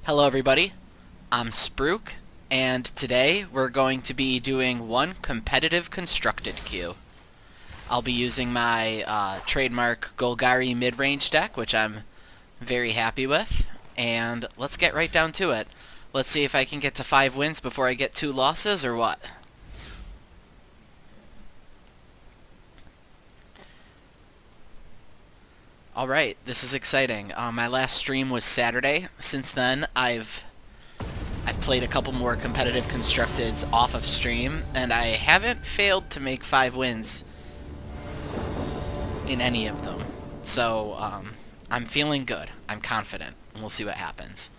Hello everybody, I'm Spruke, and today we're going to be doing one competitive constructed queue. I'll be using my trademark Golgari Midrange deck, which I'm very happy with, and let's get right down to it. Let's see if I can get to 5 wins before I get 2 losses, or what? Alright, this is exciting. My last stream was Saturday. Since then, I've played a couple more competitive constructeds off of stream, and I haven't failed to make 5 wins in any of them. So, I'm feeling good. I'm confident, and we'll see what happens.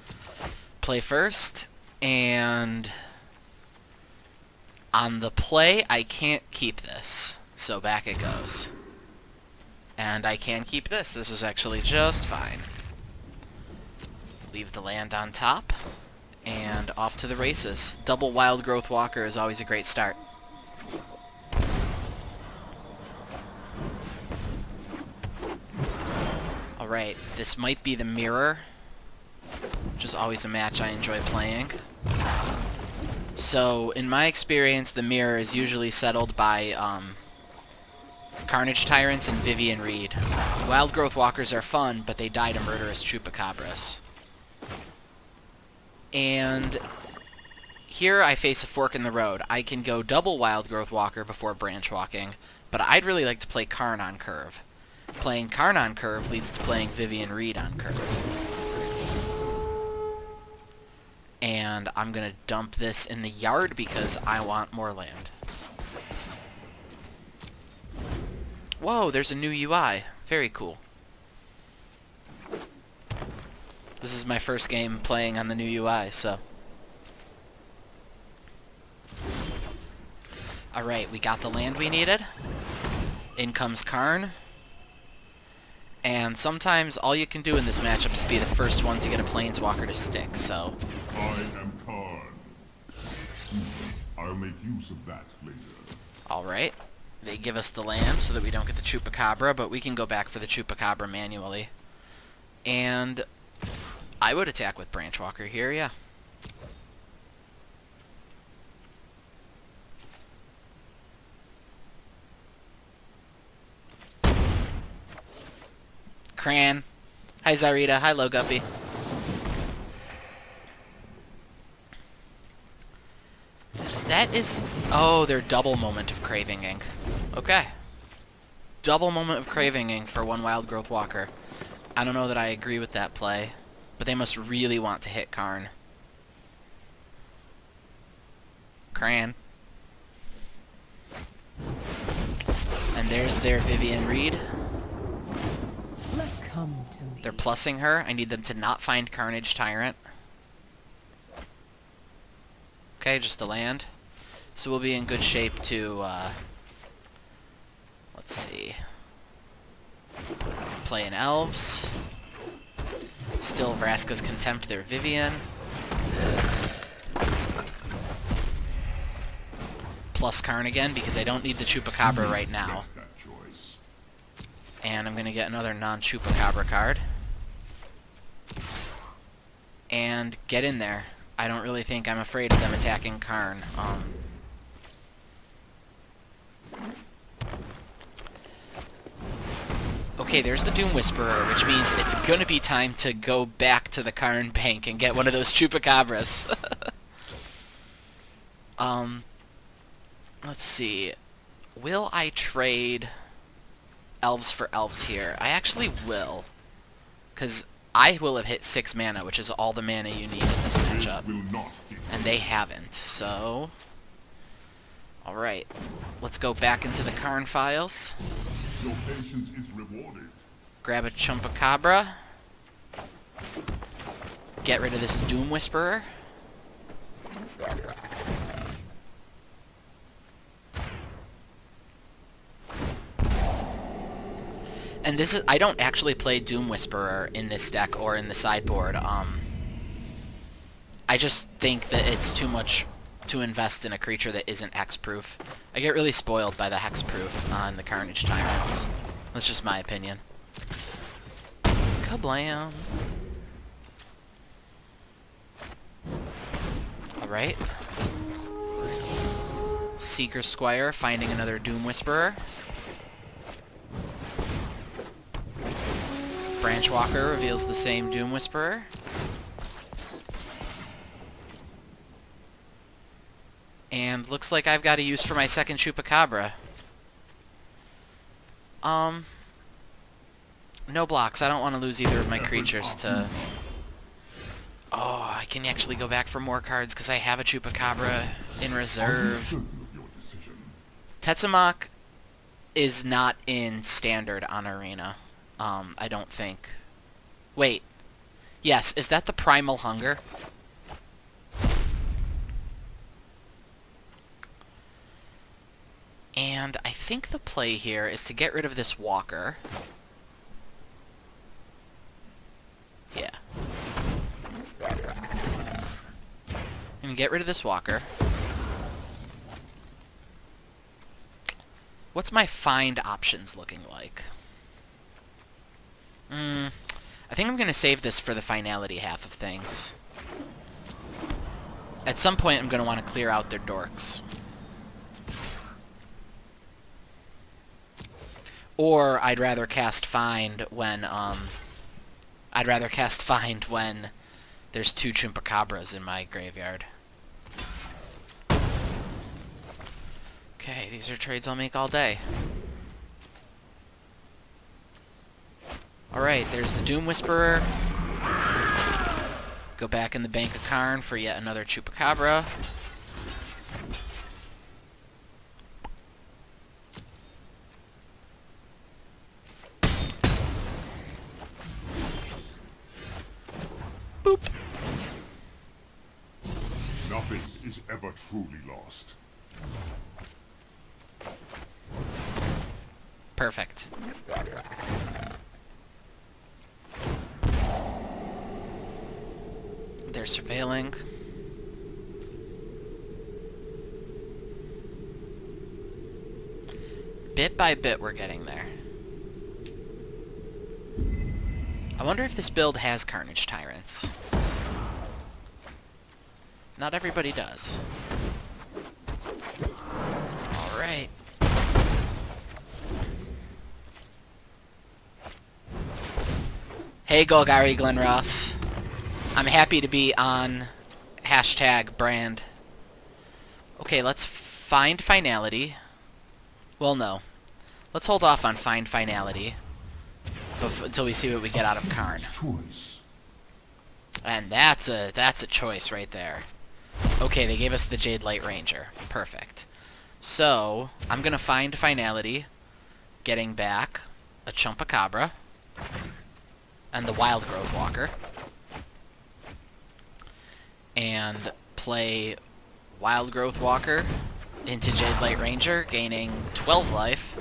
Play first, and on the play, I can't keep this. So back it goes. And I can keep this. This is actually just fine. Leave the land on top. And off to the races. Double Wild Growth Walker is always a great start. Alright, this might be the Mirror, which is always a match I enjoy playing. So, in my experience, the Mirror is usually settled by Carnage Tyrants and Vivian Reed. Wild Growth Walkers are fun, but they die to murderous Chupacabras. And here I face a fork in the road. I can go double Wild Growth Walker before branch walking, but I'd really like to play Karn on curve. Playing Karn on curve leads to playing Vivian Reed on curve. And I'm going to dump this in the yard because I want more land. Whoa, there's a new UI. Very cool. This is my first game playing on the new UI, so. Alright, we got the land we needed. In comes Karn. And sometimes all you can do in this matchup is be the first one to get a Planeswalker to stick, so. I am Karn. I'll make use of that later. Alright. They give us the land so that we don't get the Chupacabra, but we can go back for the Chupacabra manually. And I would attack with Branchwalker here, yeah. Cran. Hi Zarita. Hi Loguppy. That is... Oh, they're double Moment of Craving Ink. Okay. Double Moment of Craving Ink for one Wild Growth Walker. I don't know that I agree with that play, but they must really want to hit Karn. Cran. And there's their Vivian Reed. Let's come to me. They're plussing her. I need them to not find Carnage Tyrant. Okay, just a land. So we'll be in good shape to, let's see. Play in Elves. Still Vraska's Contempt their Vivian. Plus Karn again, because I don't need the Chupacabra right now. And I'm going to get another non-Chupacabra card. And get in there. I don't really think I'm afraid of them attacking Karn. Okay, there's the Doom Whisperer, which means it's going to be time to go back to the Karn bank and get one of those Chupacabras. Let's see. Will I trade Elves for Elves here? I actually will. Because I will have hit 6 mana, which is all the mana you need in this matchup. And they haven't, so... Alright. Let's go back into the Karn files. Your patience is rewarded. Grab a Chupacabra. Get rid of this Doom Whisperer. And this is, I don't actually play Doom Whisperer in this deck or in the sideboard. I just think that it's too much to invest in a creature that isn't hexproof. I get really spoiled by the hexproof on the Carnage Tyrants. That's just my opinion. Kablam! Alright. Seeker Squire finding another Doom Whisperer. Branchwalker reveals the same Doom Whisperer. And looks like I've got a use for my second Chupacabra. No blocks. I don't want to lose either of my creatures to... Oh, I can actually go back for more cards because I have a Chupacabra in reserve. Tetsamok is not in Standard on Arena. I don't think. Wait. Yes, is that the Primal Hunger? And I think the play here is to get rid of this Walker. Yeah. And get rid of this Walker. What's my find options looking like? I think I'm going to save this for the finality half of things. At some point I'm going to want to clear out their dorks. Or I'd rather cast Find when, there's two Chupacabras in my graveyard. Okay, these are trades I'll make all day. Alright, there's the Doom Whisperer. Go back in the Bank of Karn for yet another Chupacabra. Boop. Nothing is ever truly lost. Perfect. They're surveilling. Bit by bit, we're getting there. I wonder if this build has Carnage Tyrants. Not everybody does. Alright. Hey Golgari Glenross. I'm happy to be on #brand. Okay, let's find finality. Well, no. Let's hold off on find finality until we see what we get out of Karn. And that's a choice right there. Okay, they gave us the Jade Light Ranger. Perfect. So, I'm gonna find finality, getting back a Chupacabra and the Wild Growth Walker. And play Wild Growth Walker into Jade Light Ranger, gaining 12 life.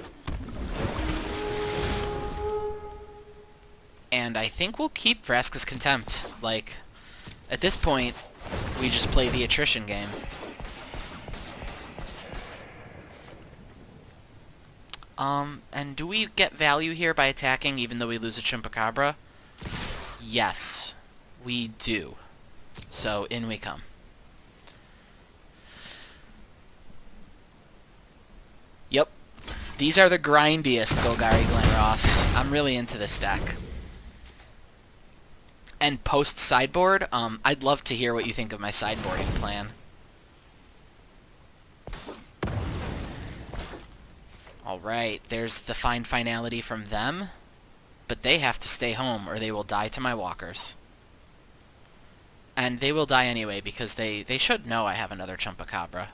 And I think we'll keep Vraska's Contempt. Like, at this point, we just play the attrition game. And do we get value here by attacking even though we lose a Chupacabra? Yes, we do. So, in we come. Yep. These are the grindiest Golgari Glenross. I'm really into this deck. And post-sideboard, I'd love to hear what you think of my sideboarding plan. Alright, there's the find finality from them. But they have to stay home or they will die to my walkers. And they will die anyway because they should know I have another Chupacabra.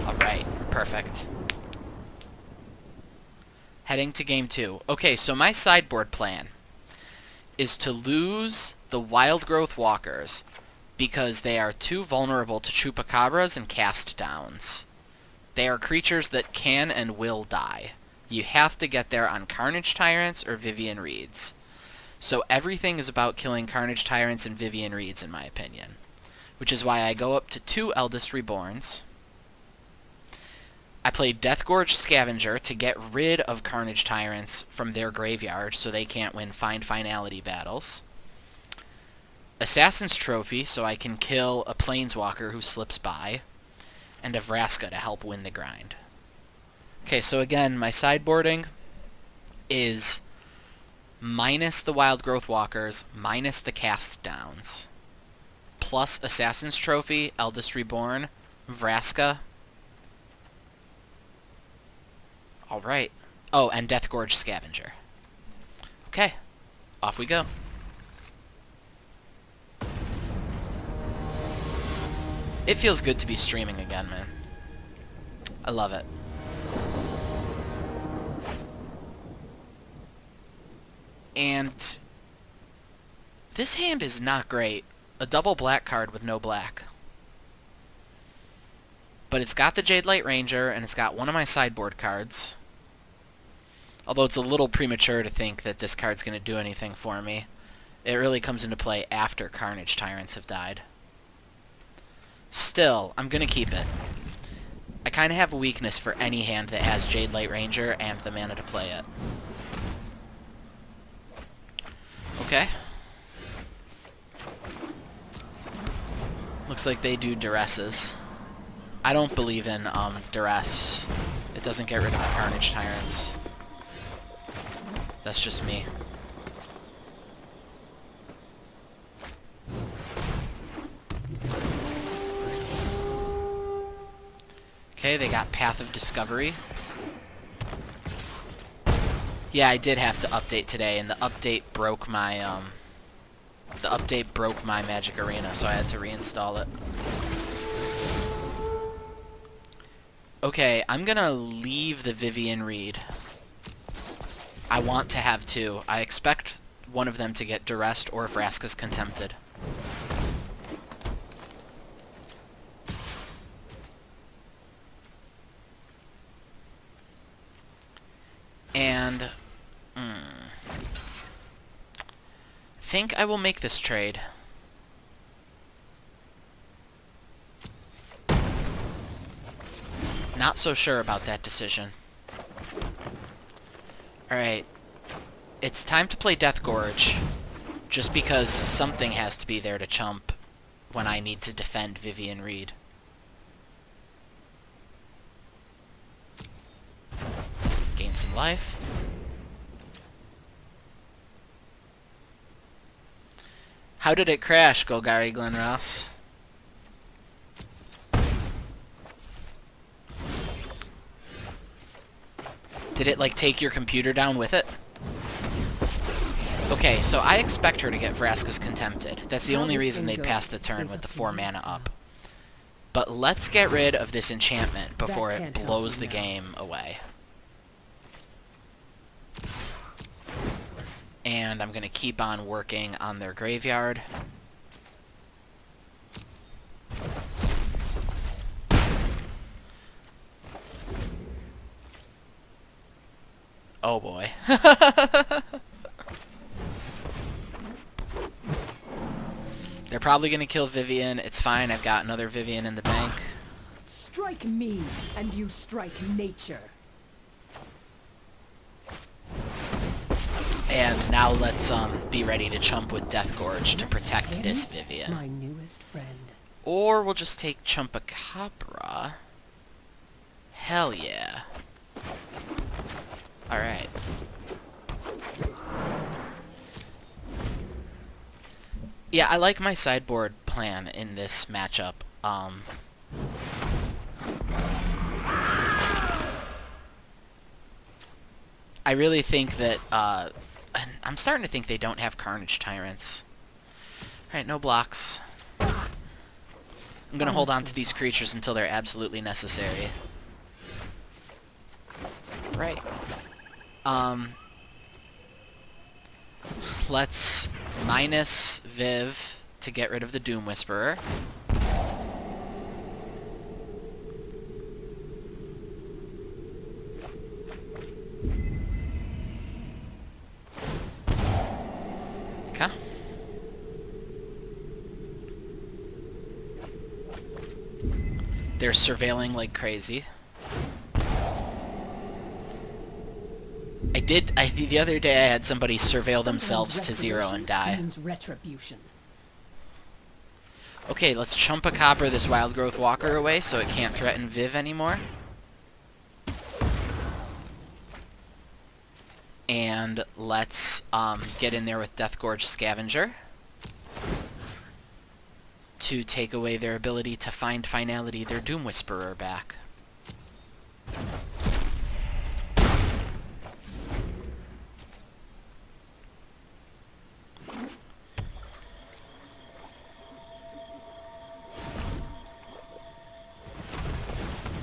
Alright, perfect. Heading to game 2. Okay, so my sideboard plan is to lose the Wild Growth Walkers because they are too vulnerable to Chupacabras and cast downs. They are creatures that can and will die. You have to get there on Carnage Tyrants or Vivian Reeds. So everything is about killing Carnage Tyrants and Vivian Reeds, in my opinion. Which is why I go up to 2 Eldest Reborns. I play Deathgorge Scavenger to get rid of Carnage Tyrants from their graveyard so they can't win Find Finality battles. Assassin's Trophy, so I can kill a Planeswalker who slips by, and a Vraska to help win the grind. Okay, so again, my sideboarding is minus the Wild Growth Walkers, minus the Cast Downs, plus Assassin's Trophy, Eldest Reborn, Vraska. Alright. Oh, and Deathgorge Scavenger. Okay, off we go. It feels good to be streaming again, man. I love it. And this hand is not great. A double black card with no black. But it's got the Jade Light Ranger, and it's got one of my sideboard cards. Although it's a little premature to think that this card's going to do anything for me. It really comes into play after Carnage Tyrants have died. Still, I'm going to keep it. I kind of have a weakness for any hand that has Jade Light Ranger and the mana to play it. Okay. Looks like they do Duresses. I don't believe in Duress. It doesn't get rid of the Carnage Tyrants. That's just me. Okay, they got Path of Discovery. Yeah, I did have to update today, and the update broke my Magic Arena, so I had to reinstall it. Okay, I'm gonna leave the Vivian Reed. I want to have two. I expect one of them to get Duressed or Vraska's Contempted. And think I will make this trade. Not so sure about that decision. Alright. It's time to play Deathgorge, just because something has to be there to chump when I need to defend Vivian Reed. Gain some life. How did it crash, Golgari Glenross? Did it, like, take your computer down with it? Okay, so I expect her to get Vraska's Contempted. That's the only reason they'd pass the turn with the 4 mana up. But let's get rid of this enchantment before it blows the game away. And I'm going to keep on working on their graveyard. Oh boy. They're probably going to kill Vivian. It's fine, I've got another Vivian in the bank. Strike me, and you strike nature. And now let's be ready to chump with Deathgorge to protect this Vivian. My newest friend. Or we'll just take Chumpacabra. Hell yeah. Alright. Yeah, I like my sideboard plan in this matchup. I really think that, I'm starting to think they don't have Carnage Tyrants. Alright, no blocks. I'm gonna hold on to these creatures until they're absolutely necessary. Right. Let's minus Viv to get rid of the Doom Whisperer. Okay. They're surveilling like crazy. The other day I had somebody surveil themselves to 0 and die. Retribution. Okay, let's Chumpacabra this Wild Growth Walker away so it can't threaten Viv anymore. And let's get in there with Deathgorge Scavenger to take away their ability to find finality their Doom Whisperer back.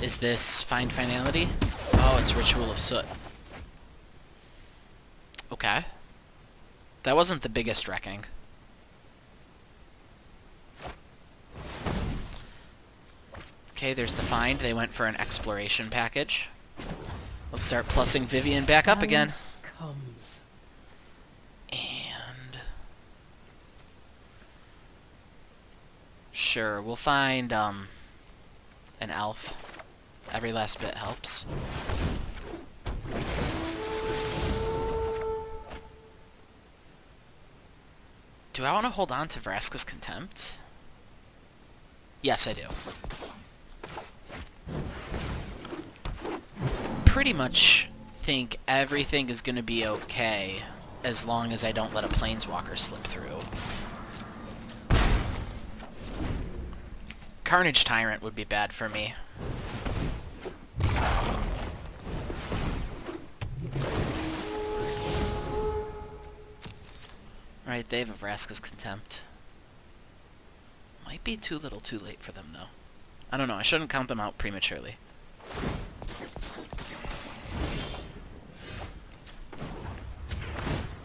Is this Find Finality? Oh, it's Ritual of Soot. Okay. That wasn't the biggest wrecking. Okay, there's the find. They went for an exploration package. Let's start plussing Vivian back up again. Comes. And... sure, we'll find an elf. Every last bit helps. Do I want to hold on to Vraska's Contempt? Yes, I do. Pretty much think everything is going to be okay as long as I don't let a Planeswalker slip through. Carnage Tyrant would be bad for me. Alright, they have a Vraska's Contempt. Might be too little too late for them, though. I don't know, I shouldn't count them out prematurely.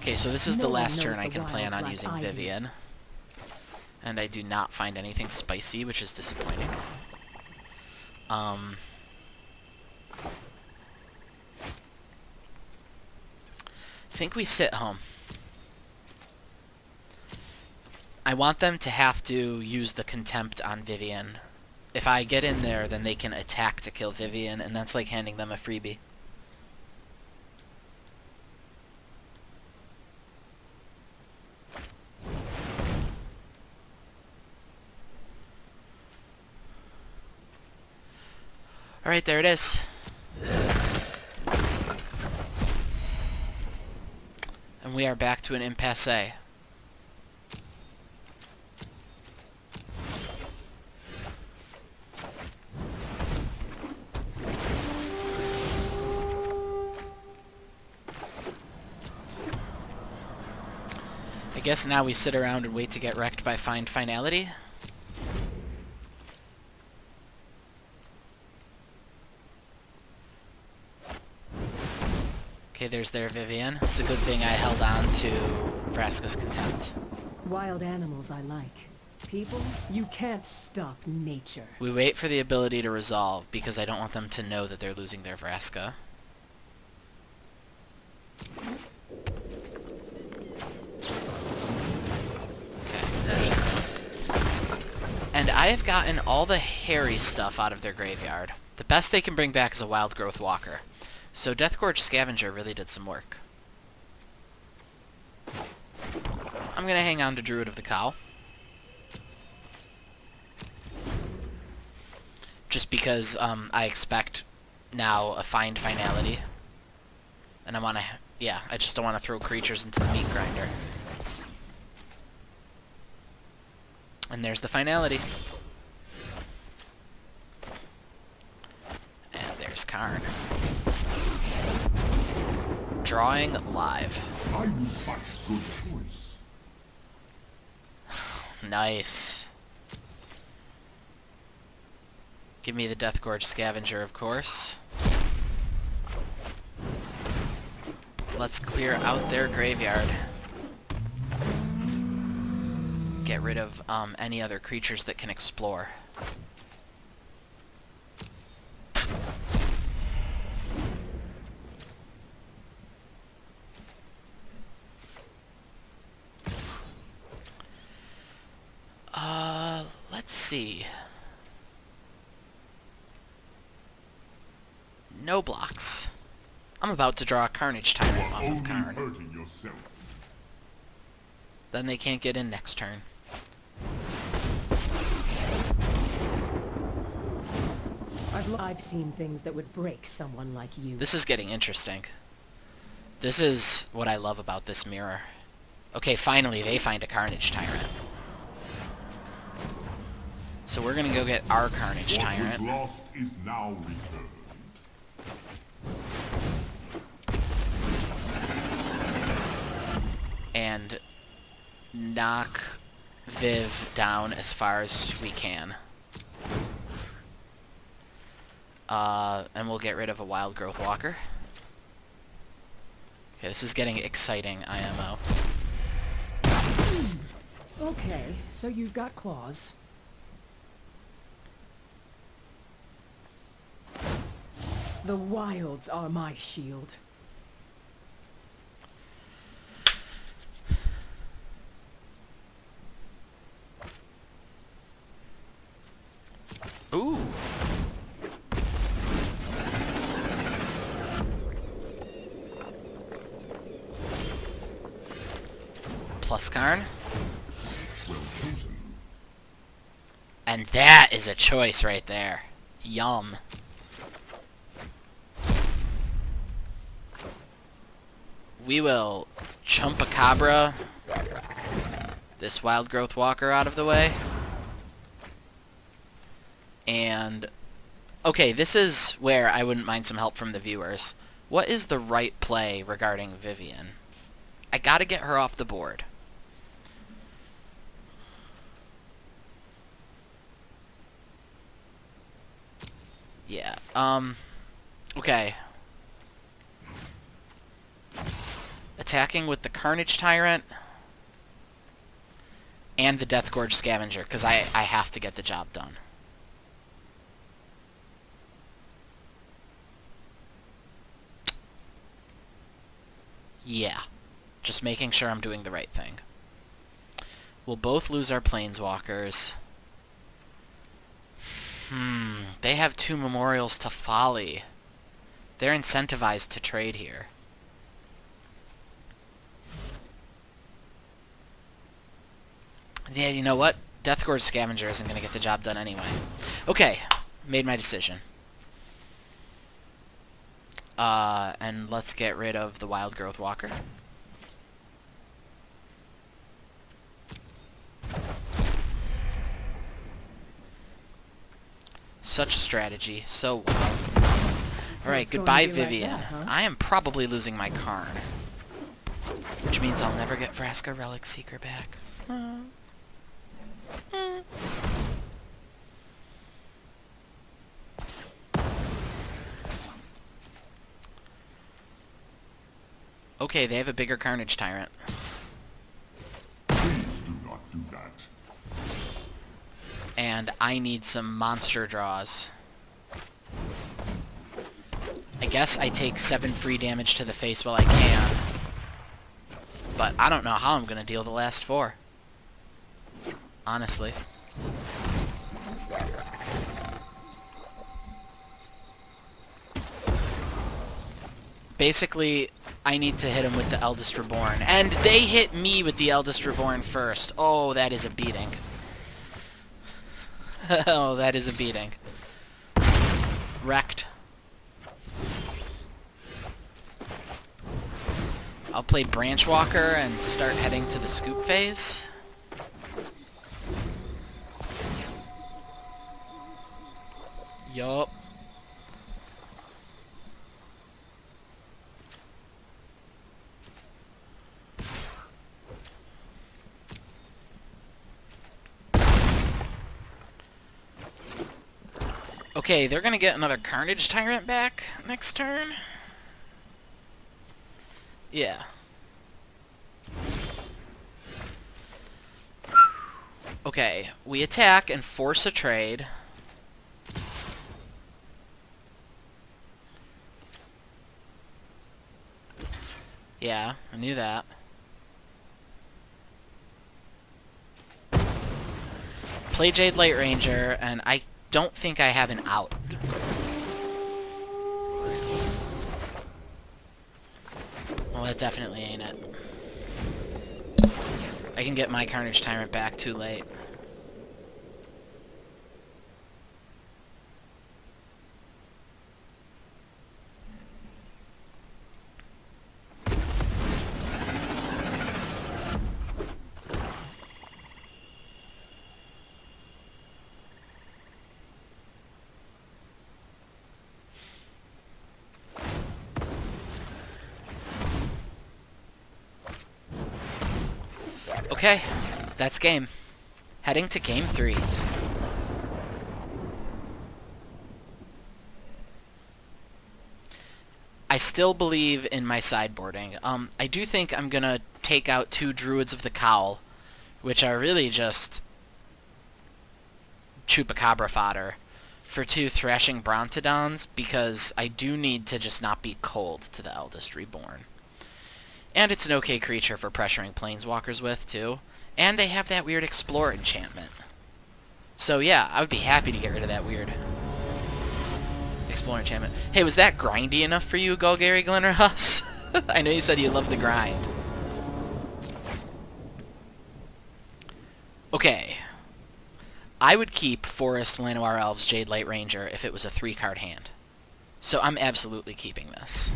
Okay, so this is the last turn I can plan on using Vivian. And I do not find anything spicy, which is disappointing. I think we sit home. I want them to have to use the Contempt on Vivian. If I get in there, then they can attack to kill Vivian, and that's like handing them a freebie. Alright, there it is. And we are back to an impasse. I guess now we sit around and wait to get wrecked by Find Finality. Okay, there's their Vivian. It's a good thing I held on to Vraska's Contempt. Wild animals I like. People, you can't stop nature. We wait for the ability to resolve because I don't want them to know that they're losing their Vraska. And I have gotten all the hairy stuff out of their graveyard. The best they can bring back is a Wild Growth Walker. So Deathgorge Scavenger really did some work. I'm going to hang on to Druid of the Cow. Just because I expect now a Find Finality. And I want to... yeah, I just don't want to throw creatures into the meat grinder. And there's the Finality. And there's Karn. Drawing live. I knew much good choice. Nice. Give me the Deathgorge Scavenger, of course. Let's clear out their graveyard. Get rid of any other creatures that can explore. Let's see. No blocks. I'm about to draw a Carnage Tyrant off Only of Karn. hurting yourself. Then they can't get in next turn. I've seen things that would break someone like you. This is getting interesting. This is what I love about this mirror. Okay, finally they find a Carnage Tyrant. So we're gonna go get our Carnage What Tyrant. was lost is now returned. And knock Viv down as far as we can. And we'll get rid of a Wild Growth Walker. Okay, this is getting exciting, IMO. Okay, so you've got claws. The wilds are my shield. Ooh. Plus Karn. Well chosen. And that is a choice right there. Yum. We will Chumpacabra this Wild Growth Walker out of the way. And, okay, this is where I wouldn't mind some help from the viewers. What is the right play regarding Vivian? I gotta get her off the board. Yeah, okay. Attacking with the Carnage Tyrant and the Death Gorge Scavenger, because I have to get the job done. Yeah. Just making sure I'm doing the right thing. We'll both lose our Planeswalkers. They have 2 Memorials to Folly. They're incentivized to trade here. Yeah, you know what? Death Gorge Scavenger isn't going to get the job done anyway. Okay, made my decision. And let's get rid of the Wild Growth Walker. Such a strategy. So wow. Alright, goodbye, Vivian. Like that, huh? I am probably losing my Karn. Which means I'll never get Vraska Relic Seeker back. Okay, they have a bigger Carnage Tyrant. Please do not do that. And I need some monster draws. I guess I take 7 free damage to the face while I can. But I don't know how I'm going to deal the last 4. Honestly. Basically, I need to hit him with the Eldest Reborn. And they hit me with the Eldest Reborn first. Oh, that is a beating. Oh, that is a beating. Wrecked. I'll play Branch Walker and start heading to the scoop phase. Yup. Okay, they're gonna get another Carnage Tyrant back next turn. Yeah. Okay, we attack and force a trade. Yeah, I knew that. Play Jade Light Ranger, and I don't think I have an out. Well, that definitely ain't it. I can get my Carnage Tyrant back too late. Okay, that's game. Heading to game 3. I still believe in my sideboarding. I do think I'm gonna take out 2 Druids of the Cowl, which are really just Chupacabra fodder, for 2 Thrashing Brontodons, because I do need to just not be cold to the Eldest Reborn. And it's an okay creature for pressuring Planeswalkers with, too. And they have that weird Explore enchantment. So yeah, I would be happy to get rid of that weird Explore enchantment. Hey, was that grindy enough for you, Golgari Glenrose? I know you said you love the grind. Okay. I would keep Forest, Llanowar Elves, Jade Light Ranger if it was a 3-card hand. So I'm absolutely keeping this.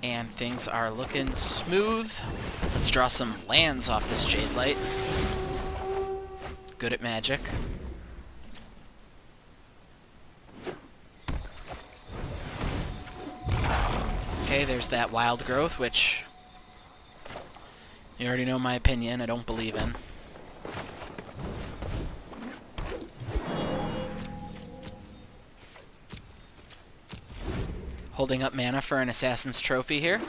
And things are looking smooth. Let's draw some lands off this Jade Light. Good at magic. Okay, there's that Wild Growth, which you already know my opinion, I don't believe in. Holding up mana for an Assassin's Trophy here.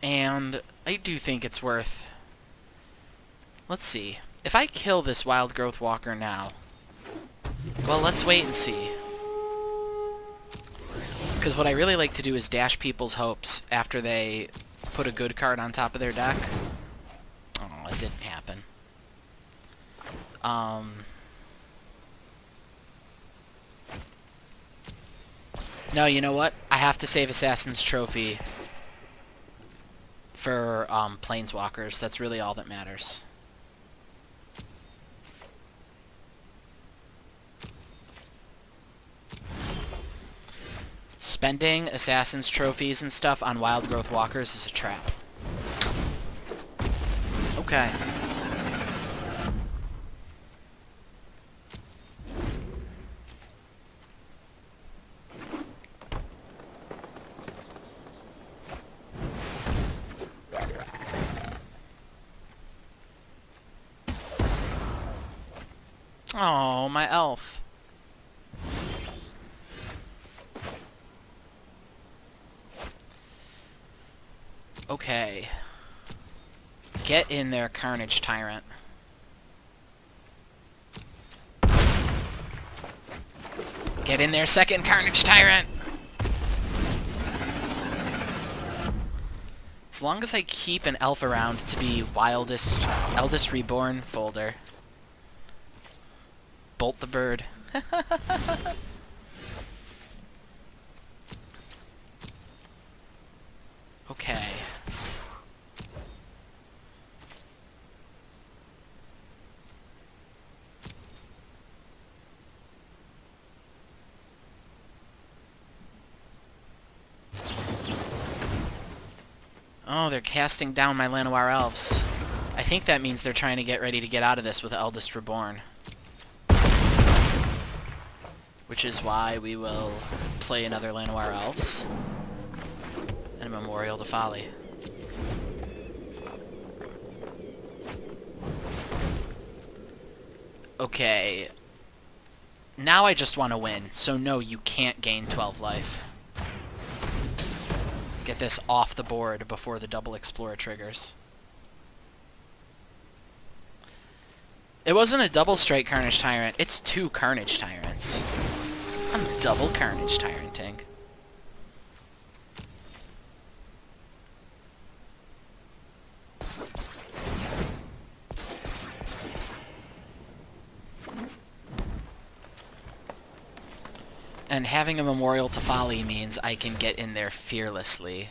And I do think it's worth... Let's see. If I kill this Wild Growth Walker now... Well, let's wait and see. Because what I really like to do is dash people's hopes after they put a good card on top of their deck. Oh, it didn't happen. No, you know what? I have to save Assassin's Trophy for Planeswalkers. That's really all that matters. Spending Assassin's Trophies and stuff on Wild Growth Walkers is a trap. Okay. Oh, my elf. Okay. Get in there, Carnage Tyrant. Get in there, second Carnage Tyrant! As long as I keep an elf around to be Eldest Reborn folder. Bolt the bird. Okay. Oh, they're casting down my Llanowar Elves. I think that means they're trying to get ready to get out of this with Eldest Reborn. Which is why we will play another Llanowar Elves. And a Memorial to Folly. Okay. Now I just want to win, so no, you can't gain 12 life. Get this off the board before the double Explorer triggers. It wasn't a double strike Carnage Tyrant, it's 2 Carnage Tyrants. I'm double Carnage Tyranting. And having a Memorial to Folly means I can get in there fearlessly.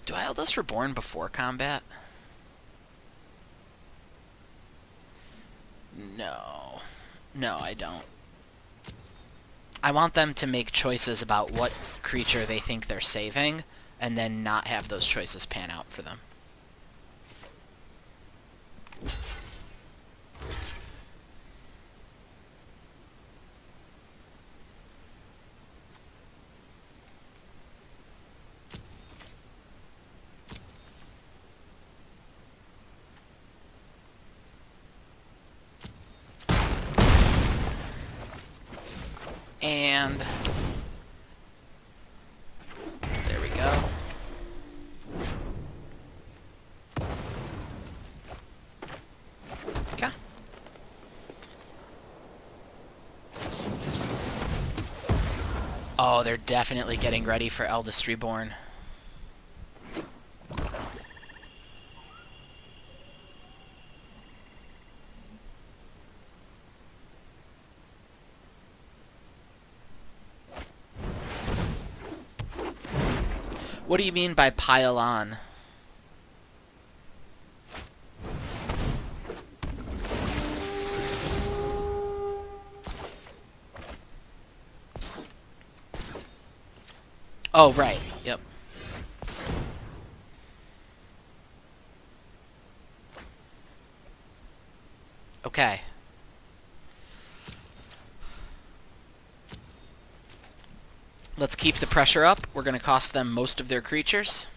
Do I Eldest Reborn before combat? No. No, I don't. I want them to make choices about what creature they think they're saving, and then not have those choices pan out for them. and there we go. Okay. Oh, they're definitely getting ready for Eldest Reborn. What do you mean by pile on? Oh, right. Yep. Okay. Let's keep the pressure up. We're going to cost them most of their creatures.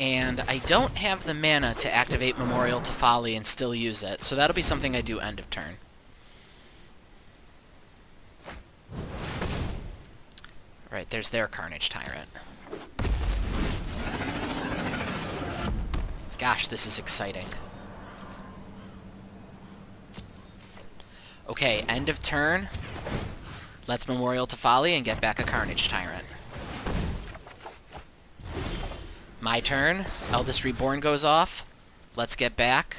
And I don't have the mana to activate Memorial to Folly and still use it, so that'll be something I do end of turn. Right, there's their Carnage Tyrant. Gosh, this is exciting. Okay, end of turn. Let's Memorial to Folly and get back a Carnage Tyrant. My turn. Eldest Reborn goes off. Let's get back.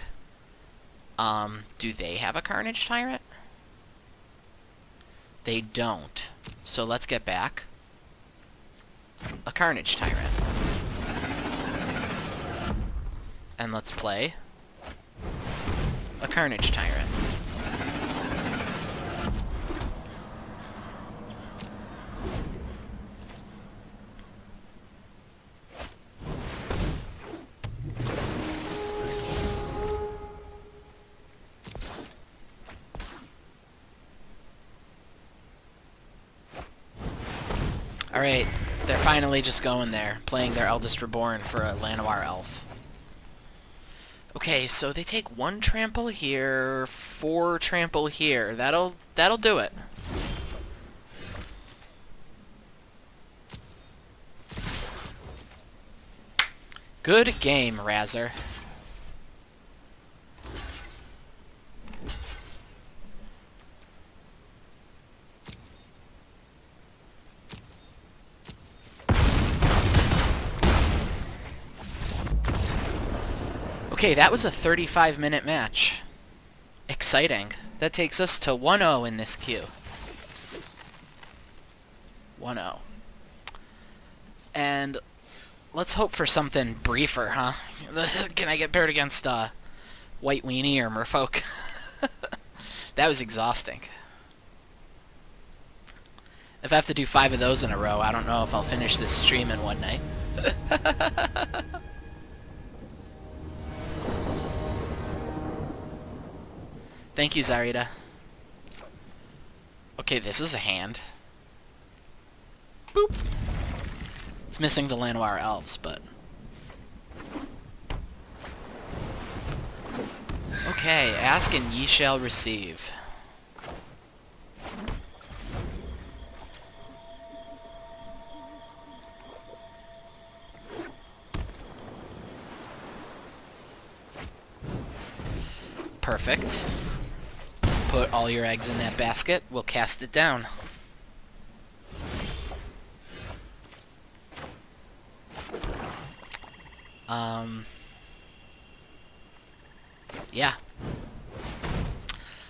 Do they have a Carnage Tyrant? They don't. So let's get back a Carnage Tyrant. And let's play a Carnage Tyrant. Alright, they're finally just going there, playing their Eldest Reborn for a Llanowar Elf. Okay, so they take 1 trample here, 4 trample here. That'll do it. Good game, Razor. Okay, that was a 35-minute match. Exciting. That takes us to 1-0 in this queue. 1-0. And let's hope for something briefer, huh? Can I get paired against White Weenie or Merfolk? That was exhausting. If I have to do 5 of those in a row, I don't know if I'll finish this stream in one night. Thank you, Zarita. Okay, this is a hand. Boop. It's missing the Llanowar Elves, but... Okay, ask and ye shall receive. Perfect. Put all your eggs in that basket. We'll cast it down. Yeah.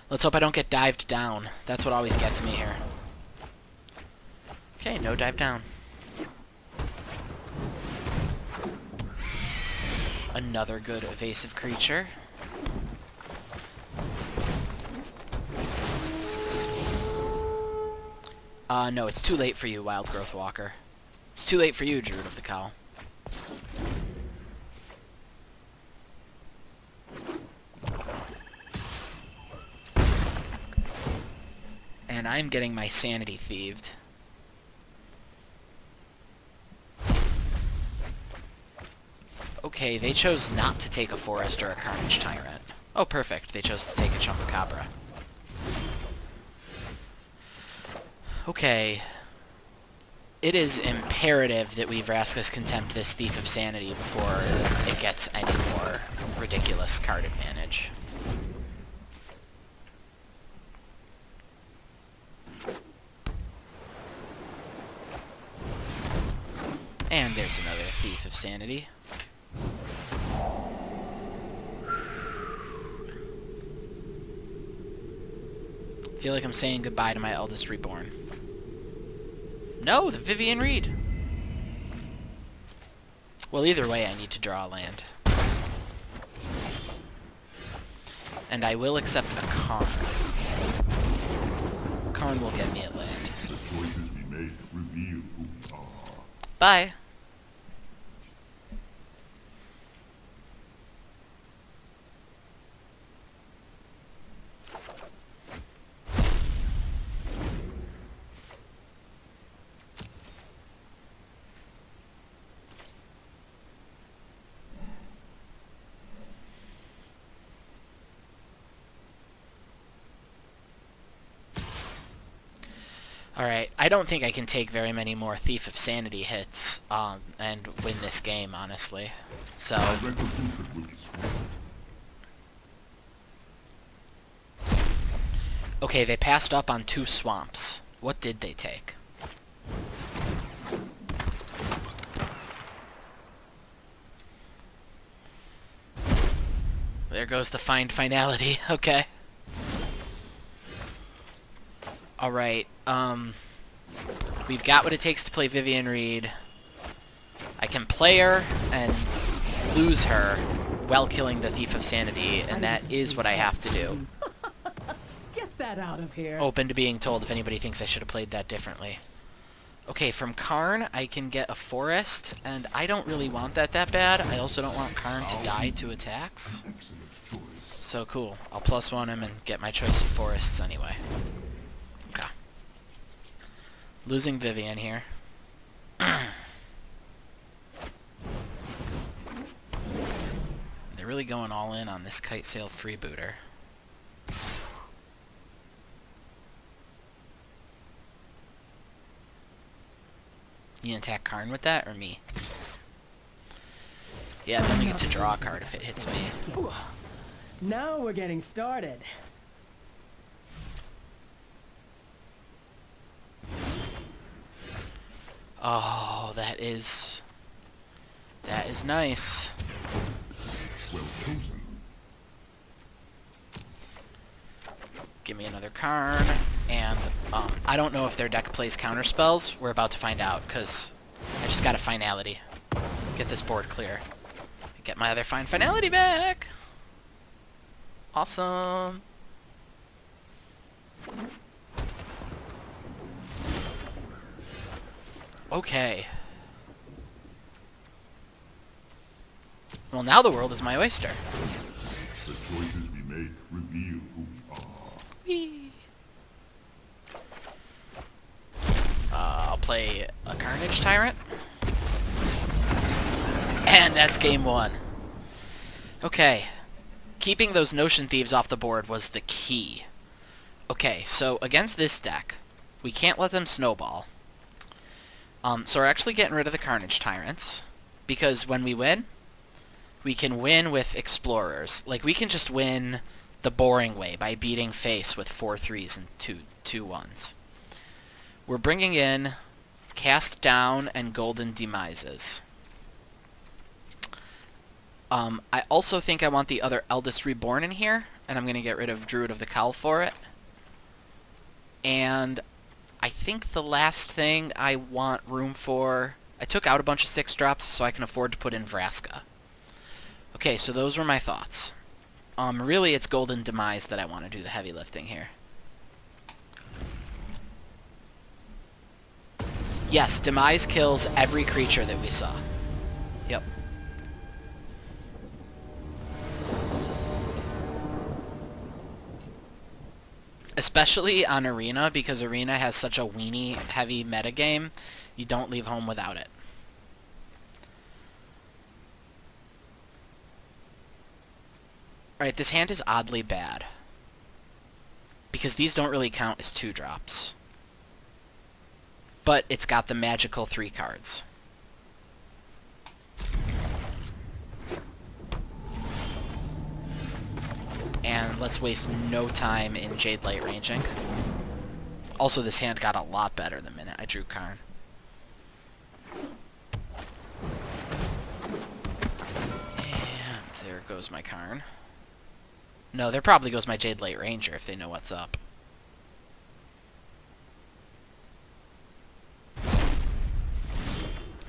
Let's hope I don't get dived down. That's what always gets me here. Okay, no dive down. Another good evasive creature. No, it's too late for you, Wild Growth Walker. It's too late for you, Druid of the Cowl. and I'm getting my sanity thieved. Okay, they chose not to take a Forest or a Carnage Tyrant. Oh, perfect. They chose to take a Chupacabra. Okay. It is imperative that we Vraska's Contempt this Thief of Sanity before it gets any more ridiculous card advantage. And there's another Thief of Sanity. I feel like I'm saying goodbye to my eldest reborn. No, the Vivian Reed! Well, either way, I need to draw a land. And I will accept a Karn. Karn will get me a land. The choices we make reveal who we are. Bye! Alright, I don't think I can take very many more Thief of Sanity hits and win this game, honestly. So, Our retribution will be swift. okay, they passed up on 2 swamps. What did they take? There goes the find finality, okay. Alright, we've got what it takes to play Vivian Reed. I can play her and lose her while killing the Thief of Sanity, and that is what I have to do. Get that out of here. Open to being told if anybody thinks I should have played that differently. Okay, from Karn, I can get a Forest, and I don't really want that bad. I also don't want Karn to die to attacks. Excellent choice. So cool. I'll +1 him and get my choice of Forests anyway. Okay. Losing Vivian here. They're really going all in on this Kite Sail freebooter. You gonna attack Karn with that, or me? Yeah, I only get to draw a card if it hits me. Now we're getting started. Oh, that is nice. Well chosen. Give me another Karn, and I don't know if their deck plays counter spells. We're about to find out, because I just got a finality. Get this board clear. Get my other fine finality back! Awesome! Okay. Well, now the world is my oyster. The choices we make reveal who we are. Whee! I'll play a Carnage Tyrant. And that's game 1. Okay. Keeping those Notion Thieves off the board was the key. Okay, so against this deck, we can't let them snowball. So we're actually getting rid of the Carnage Tyrants, because when we win, we can win with Explorers. Like, we can just win the boring way by beating face with 4 3s and 2 1s. We're bringing in Cast Down and Golden Demises. I also think I want the other Eldest Reborn in here, and I'm going to get rid of Druid of the Cowl for it. And I think the last thing I want room for... I took out a bunch of 6-drops so I can afford to put in Vraska. Okay, so those were my thoughts. Really, it's Golden Demise that I want to do the heavy lifting here. Yes, Demise kills every creature that we saw. Yep. Especially on Arena, because Arena has such a weenie heavy metagame, you don't leave home without it. Alright, this hand is oddly bad. Because these don't really count as 2-drops. But it's got the magical 3 cards. And let's waste no time in Jade Light ranging. Also, this hand got a lot better the minute I drew Karn. And there goes my Karn. No, there probably goes my Jade Light Ranger if they know what's up.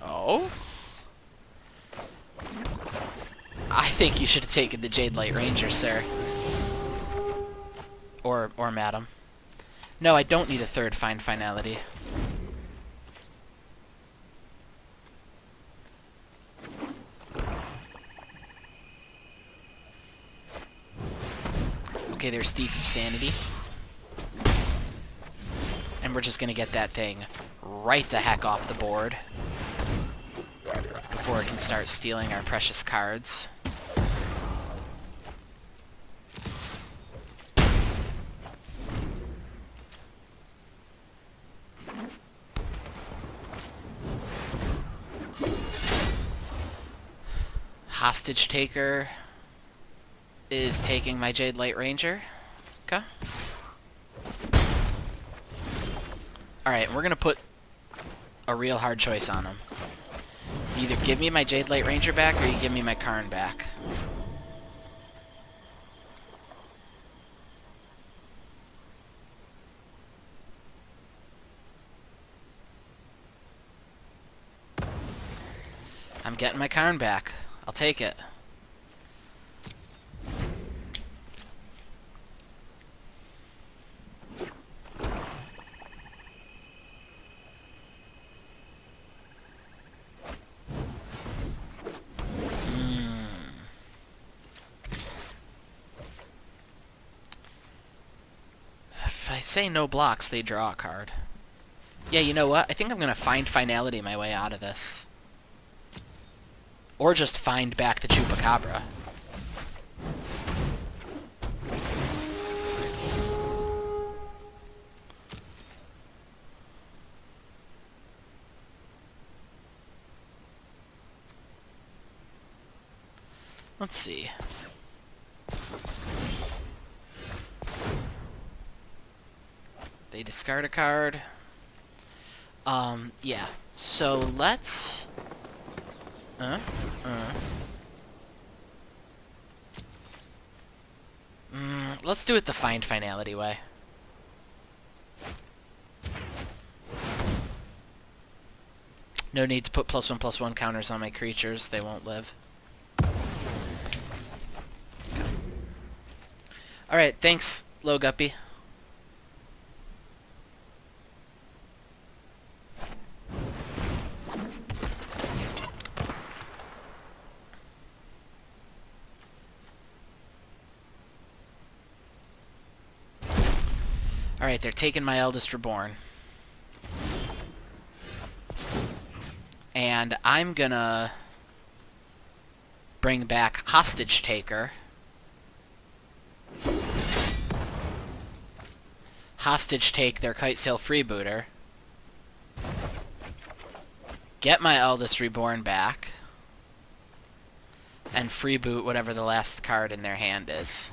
Oh? I think you should have taken the Jade Light Ranger, sir. Or madam. No, I don't need a third Find Finality. Okay, there's Thief of Sanity. And we're just gonna get that thing right the heck off the board before it can start stealing our precious cards. Hostage Taker is taking my Jade Light Ranger. Okay. Alright, we're gonna put a real hard choice on him. You either give me my Jade Light Ranger back, or you give me my Karn back. I'm getting my Karn back. I'll take it. If I say no blocks, they draw a card. Yeah, you know what? I think I'm going to Find Finality my way out of this. Or just find back the Chupacabra. Let's see. They discard a card. Yeah. So let's... let's do it the Find Finality way. No need to put +1/+1 counters on my creatures. They won't live. Alright, thanks, Low Guppy. Alright, they're taking my Eldest Reborn. And I'm gonna bring back Hostage Taker. Hostage take their Kitesail Freebooter. Get my Eldest Reborn back. And freeboot whatever the last card in their hand is.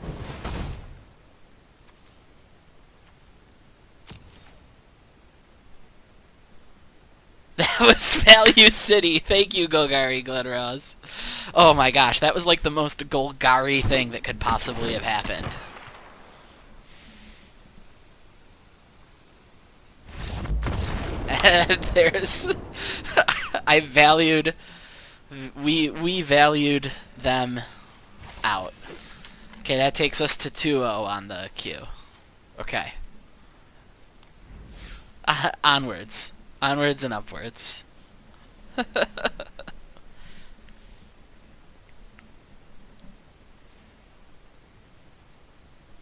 That was Value City. Thank you, Golgari Glenrose. Oh my gosh, that was like the most Golgari thing that could possibly have happened. And there's... I valued... We valued them out. Okay, that takes us to 2-0 on the queue. Okay. Onwards. Onwards and upwards.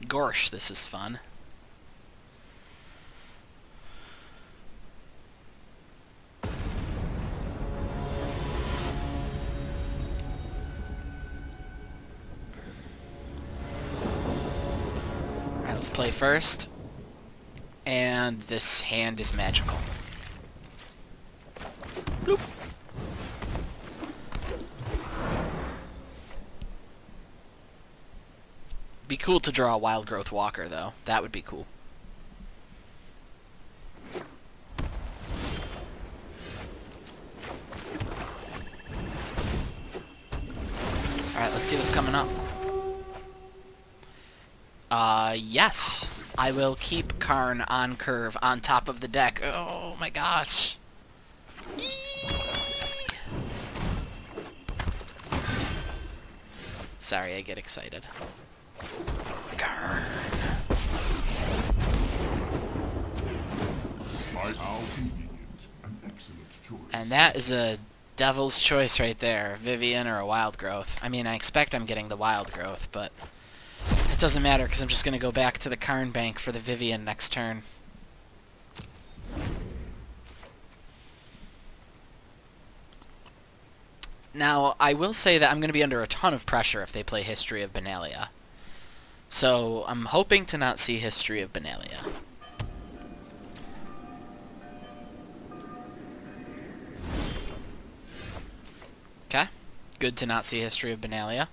Gorsh, this is fun. play first. And this hand is magical. Bloop. Be cool to draw a Wild Growth Walker, though. That would be cool. Alright, let's see what's coming up. Yes. I will keep Karn on curve on top of the deck. Oh my gosh. Sorry, I get excited. Karn. How convenient. An excellent choice. And that is a devil's choice right there. Vivian or a Wild Growth. I mean, I expect I'm getting the Wild Growth, but it doesn't matter because I'm just going to go back to the Karn bank for the Vivian next turn. Now, I will say that I'm going to be under a ton of pressure if they play History of Benalia. So, I'm hoping to not see History of Benalia. Okay. Good to not see History of Benalia.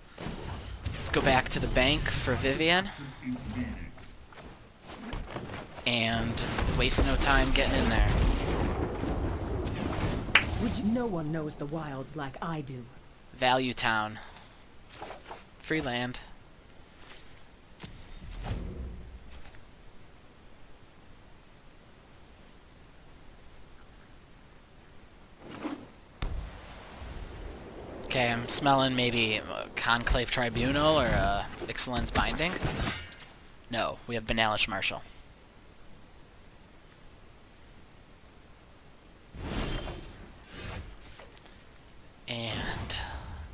Let's go back to the bank for Vivian. And waste no time getting in there. No one knows the wilds like I do. Value Town. Free land. Okay, I'm smelling maybe a Conclave Tribunal or a Ixalan's Binding. No, we have Banalish Marshal. And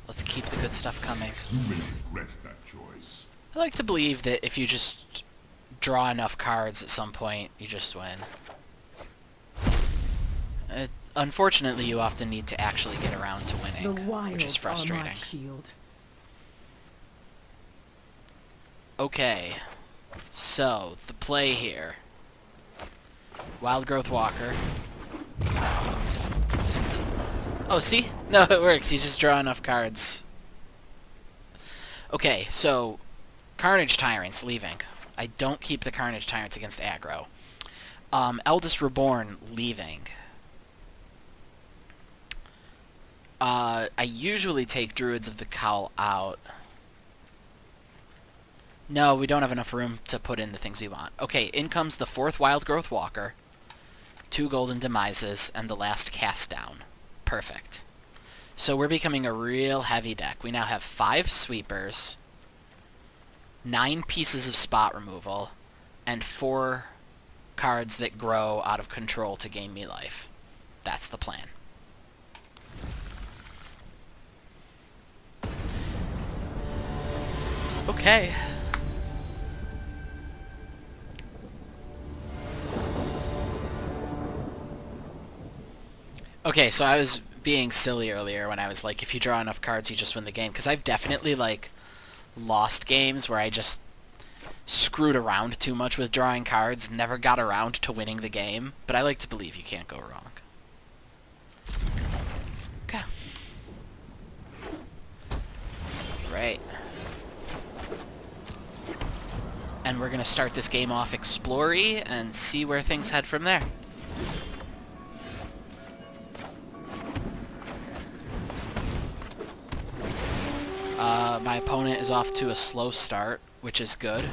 let's keep the good stuff coming. You may regret that choice. I like to believe that if you just draw enough cards at some point, you just win. Unfortunately, you often need to actually get around to winning, which is frustrating. Are my shield. Okay, so the play here. Wild Growth Walker. Oh, see? No, it works. You just draw enough cards. Okay, so Carnage Tyrants leaving. I don't keep the Carnage Tyrants against aggro. Eldest Reborn leaving. I usually take Druids of the Cowl out. No, we don't have enough room to put in the things we want. Okay, in comes the 4th Wild Growth Walker, 2 Golden Demises, and the last Cast Down. Perfect. So we're becoming a real heavy deck. We now have 5 Sweepers, 9 pieces of spot removal, and 4 cards that grow out of control to gain me life. That's the plan. Okay. Okay, so I was being silly earlier when I was like, if you draw enough cards, you just win the game. Because I've definitely, like, lost games where I just screwed around too much with drawing cards, never got around to winning the game. But I like to believe you can't go wrong. Okay. Right. And we're going to start this game off Explory and see where things head from there. My opponent is off to a slow start, which is good.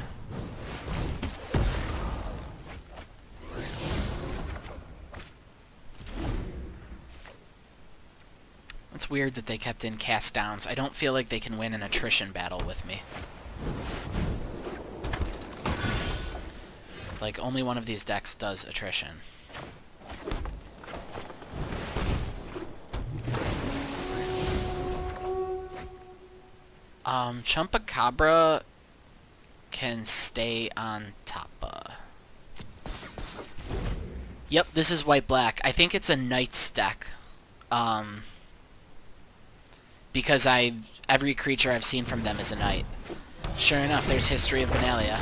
It's weird that they kept in Cast Downs. I don't feel like they can win an attrition battle with me. Like, only one of these decks does attrition. Chumpacabra can stay on top. Yep, this is white-black. I think it's a Knight's deck. Because every creature I've seen from them is a Knight. Sure enough, there's History of Benalia.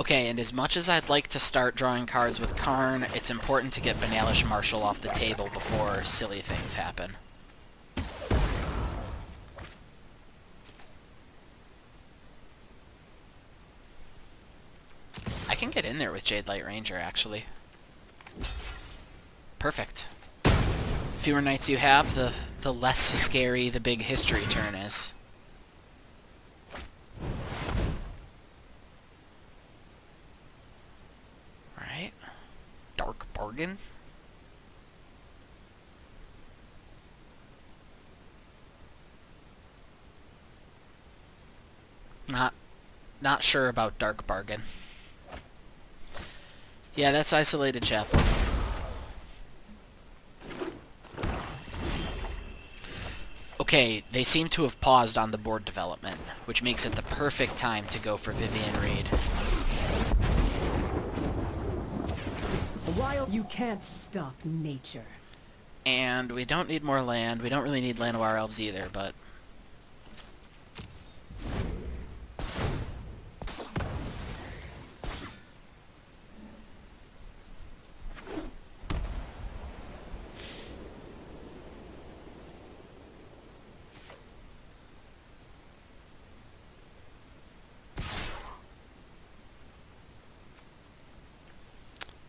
Okay, and as much as I'd like to start drawing cards with Karn, it's important to get Banalish Marshal off the table before silly things happen. I can get in there with Jade Light Ranger, actually. Perfect. Fewer knights you have, the less scary the big history turn is. Alright. Dark Bargain. Not sure about Dark Bargain. Yeah, that's Isolated Chapel. Okay, they seem to have paused on the board development, which makes it the perfect time to go for Vivian Reed. While you can't stop nature. And we don't need more land. We don't really need Llanowar Elves either, but...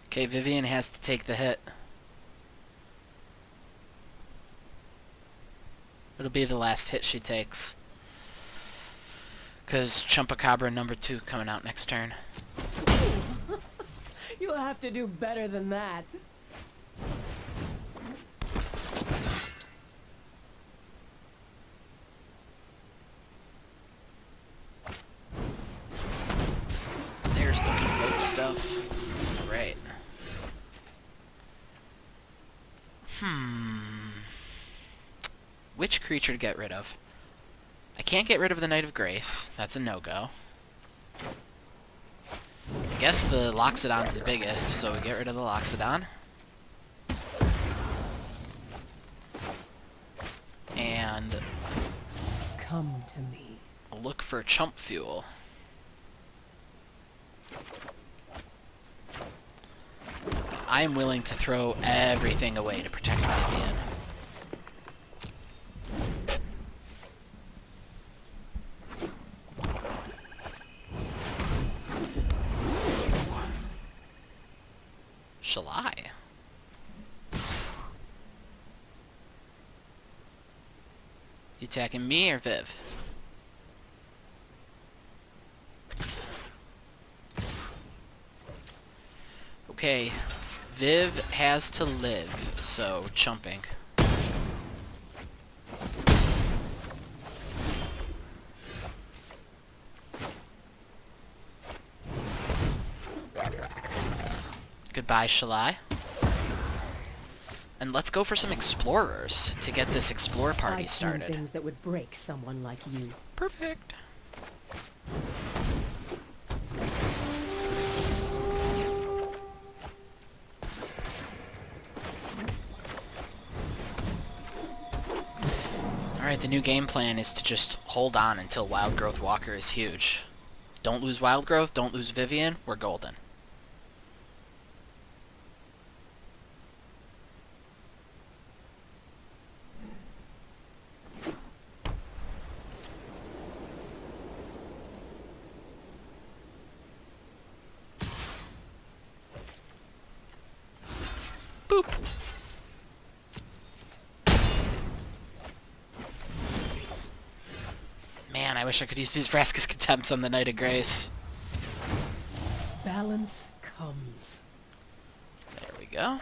Okay, Vivian has to take the hit. It'll be the last hit she takes. Because Chumpacabra #2 coming out next turn. You'll have to do better than that. There's the convoke stuff. Right. Which creature to get rid of? I can't get rid of the Knight of Grace. That's a no-go. I guess the Loxodon's the biggest, so we get rid of the Loxodon. And Come to me. look for Chump Fuel. I am willing to throw everything away to protect Vivian. Shall I? You attacking me or Viv? Okay, Viv has to live, so chumping. Goodbye, shall I? And let's go for some explorers to get this explore party I've seen started. things that would break someone like you. Perfect. Alright, the new game plan is to just hold on until Wild Growth Walker is huge. Don't lose Wild Growth, don't lose Vivian, we're golden. Boop. Man, I wish I could use these Vraska's Contempts on the Knight of Grace. Balance comes. There we go.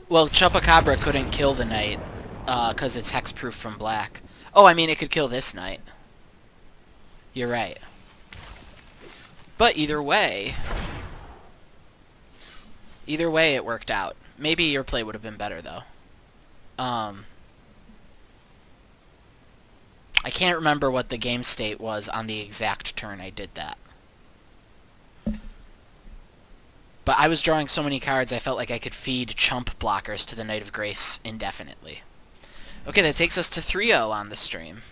Well, Chupacabra couldn't kill the Knight, because it's hexproof from black. Oh, I mean, it could kill this Knight. You're right. But either way, it worked out. Maybe your play would have been better, though. I can't remember what the game state was on the exact turn I did that. But I was drawing so many cards, I felt like I could feed chump blockers to the Knight of Grace indefinitely. Okay, that takes us to 3-0 on the stream.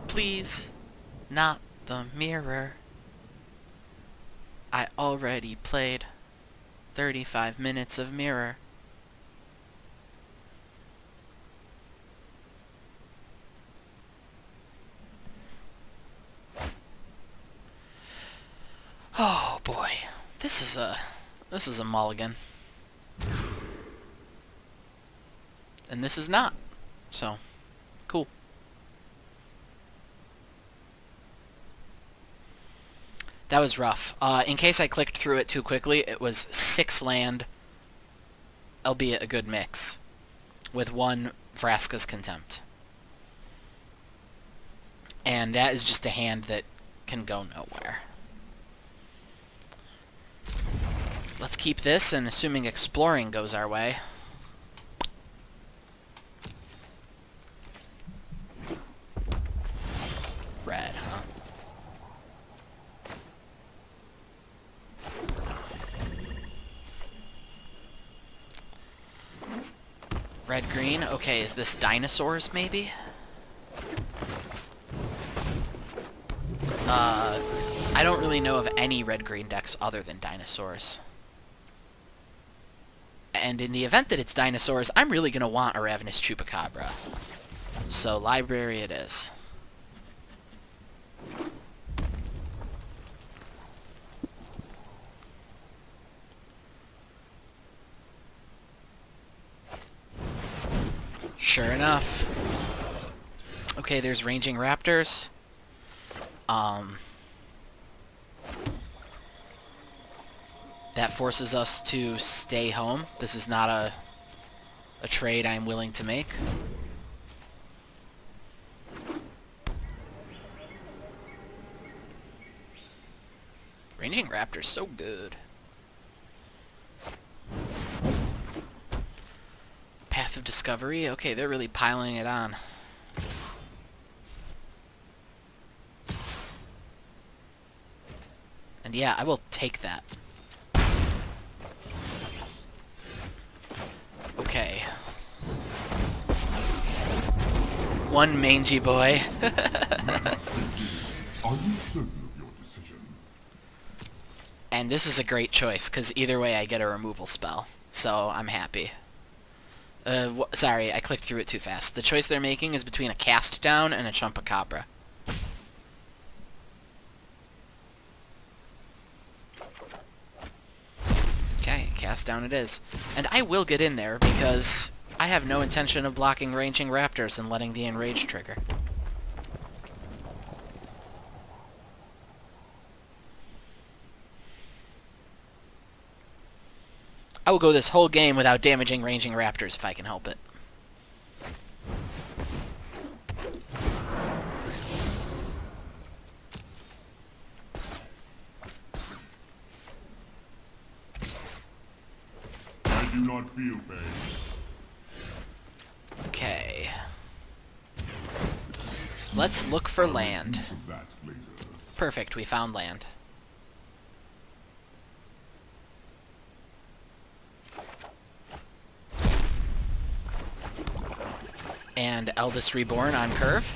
Please, not the mirror. I already played 35 minutes of mirror. Oh boy, this is a mulligan, and this is not. So, cool. That was rough. In case I clicked through it too quickly, it was 6 land, albeit a good mix, with 1 Vraska's Contempt. And that is just a hand that can go nowhere. Let's keep this, and assuming exploring goes our way. Red, huh? Red-green. Okay, is this dinosaurs, maybe? I don't really know of any red-green decks other than dinosaurs. And in the event that it's dinosaurs, I'm really going to want a Ravenous Chupacabra. So, library it is. Sure enough. Okay, there's ranging raptors. That forces us to stay home. This is not a trade I'm willing to make. Ranging raptors, so good. Path of Discovery. Okay, they're really piling it on. And yeah, I will take that. Okay. One mangy boy. Are you certain of your decision? And this is a great choice, because either way I get a removal spell. So I'm happy. Sorry, I clicked through it too fast. The choice they're making is between a Cast Down and a Chumpacabra. Okay, Cast Down it is. And I will get in there, because I have no intention of blocking Ranging Raptors and letting the Enrage trigger. I will go this whole game without damaging Ranging Raptors if I can help it. I do not feel pain. Okay. Let's look for land. Use of that later. Perfect, we found land. And Eldest Reborn on curve.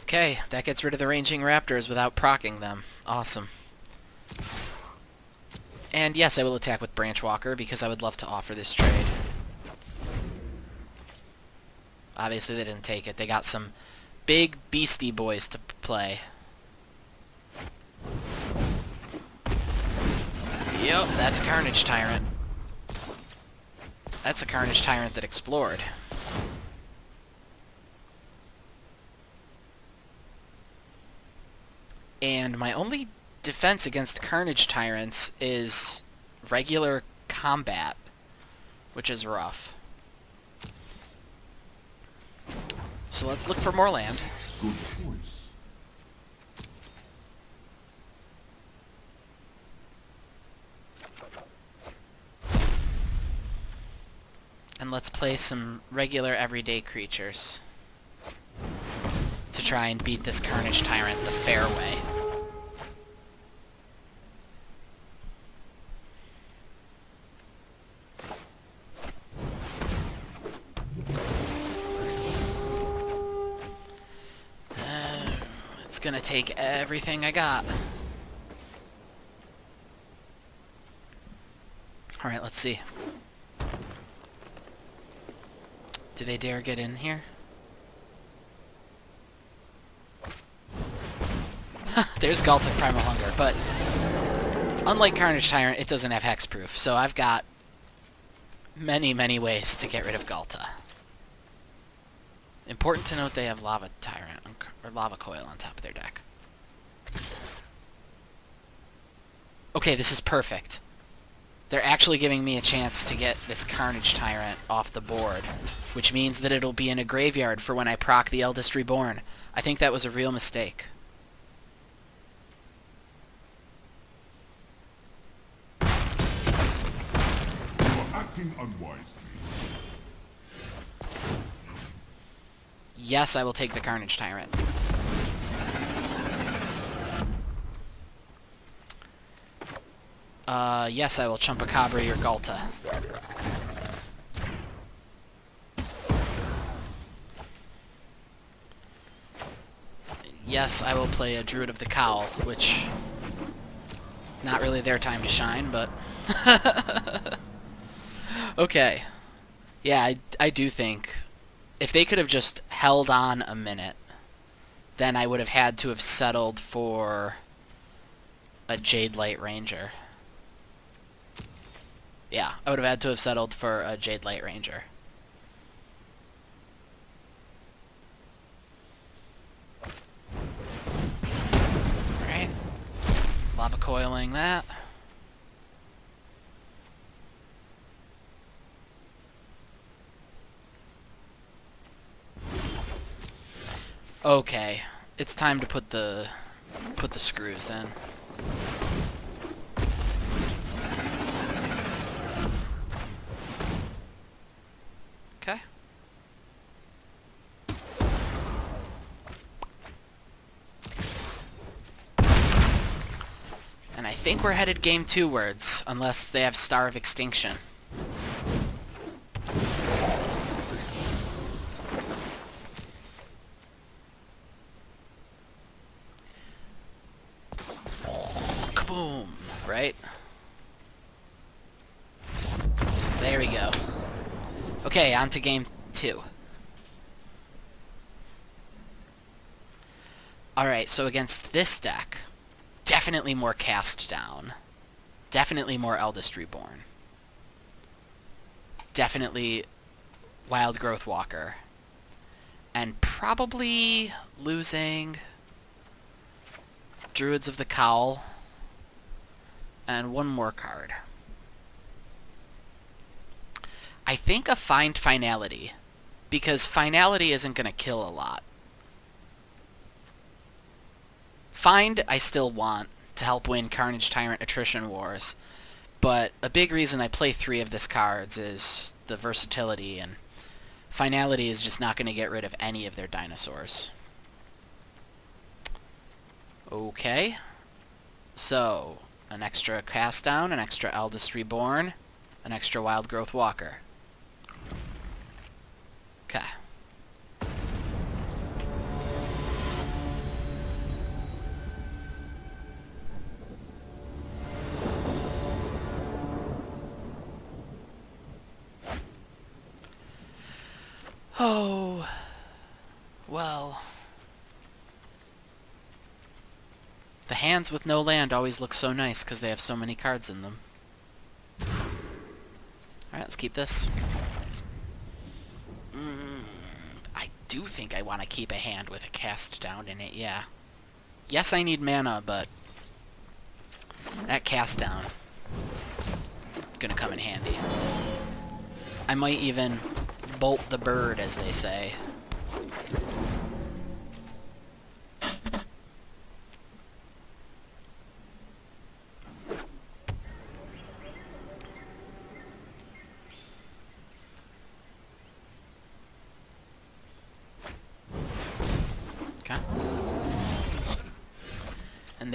Okay, that gets rid of the Ranging Raptors without proccing them. Awesome. And yes, I will attack with Branch Walker because I would love to offer this trade. Obviously they didn't take it. They got some big beastie boys to play. Yep, that's a Carnage Tyrant. That's a Carnage Tyrant that explored. And my only defense against Carnage Tyrants is regular combat, which is rough. So let's look for more land. Good choice. And let's play some regular everyday creatures to try and beat this Carnage Tyrant the fair way. It's gonna take everything I got. Alright, let's see. Do they dare get in here? There's Galta Primal Hunger, but unlike Carnage Tyrant, it doesn't have hexproof, so I've got many, many ways to get rid of Galta. Important to note they have Lava Tyrant, or Lava Coil on top of their deck. Okay, this is perfect. They're actually giving me a chance to get this Carnage Tyrant off the board, which means that it'll be in a graveyard for when I proc the Eldest Reborn. I think that was a real mistake. You are acting unwisely. Yes, I will take the Carnage Tyrant. Yes, I will Chumpacabra your Galta. Yes, I will play a Druid of the Cowl, which... not really their time to shine, but... okay. Yeah, I do think... if they could have just held on a minute, then I would have had to have settled for a Jade Light Ranger. Yeah, I would have had to have settled for a Jade Light Ranger. Alright. Lava Coiling that. Okay. It's time to put the screws in. Okay. And I think we're headed game 2 words, unless they have Star of Extinction. Kaboom! Right? There we go. Okay, on to game 2. Alright, so against this deck, definitely more Cast Down. Definitely more Eldest Reborn. Definitely Wild Growth Walker. And probably losing Druids of the Cowl. And one more card. I think a Find Finality, because Finality isn't going to kill a lot. Find I still want to help win Carnage Tyrant Attrition Wars, but a big reason I play 3 of this cards is the versatility, and Finality is just not going to get rid of any of their dinosaurs. Okay, so an extra Cast Down, an extra Eldest Reborn, an extra Wild Growth Walker. Okay. Oh, well. The hands with no land always look so nice because they have so many cards in them. Alright, let's keep this. I do think I want to keep a hand with a Cast Down in it, yeah. Yes, I need mana, but that Cast Down gonna come in handy. I might even bolt the bird, as they say.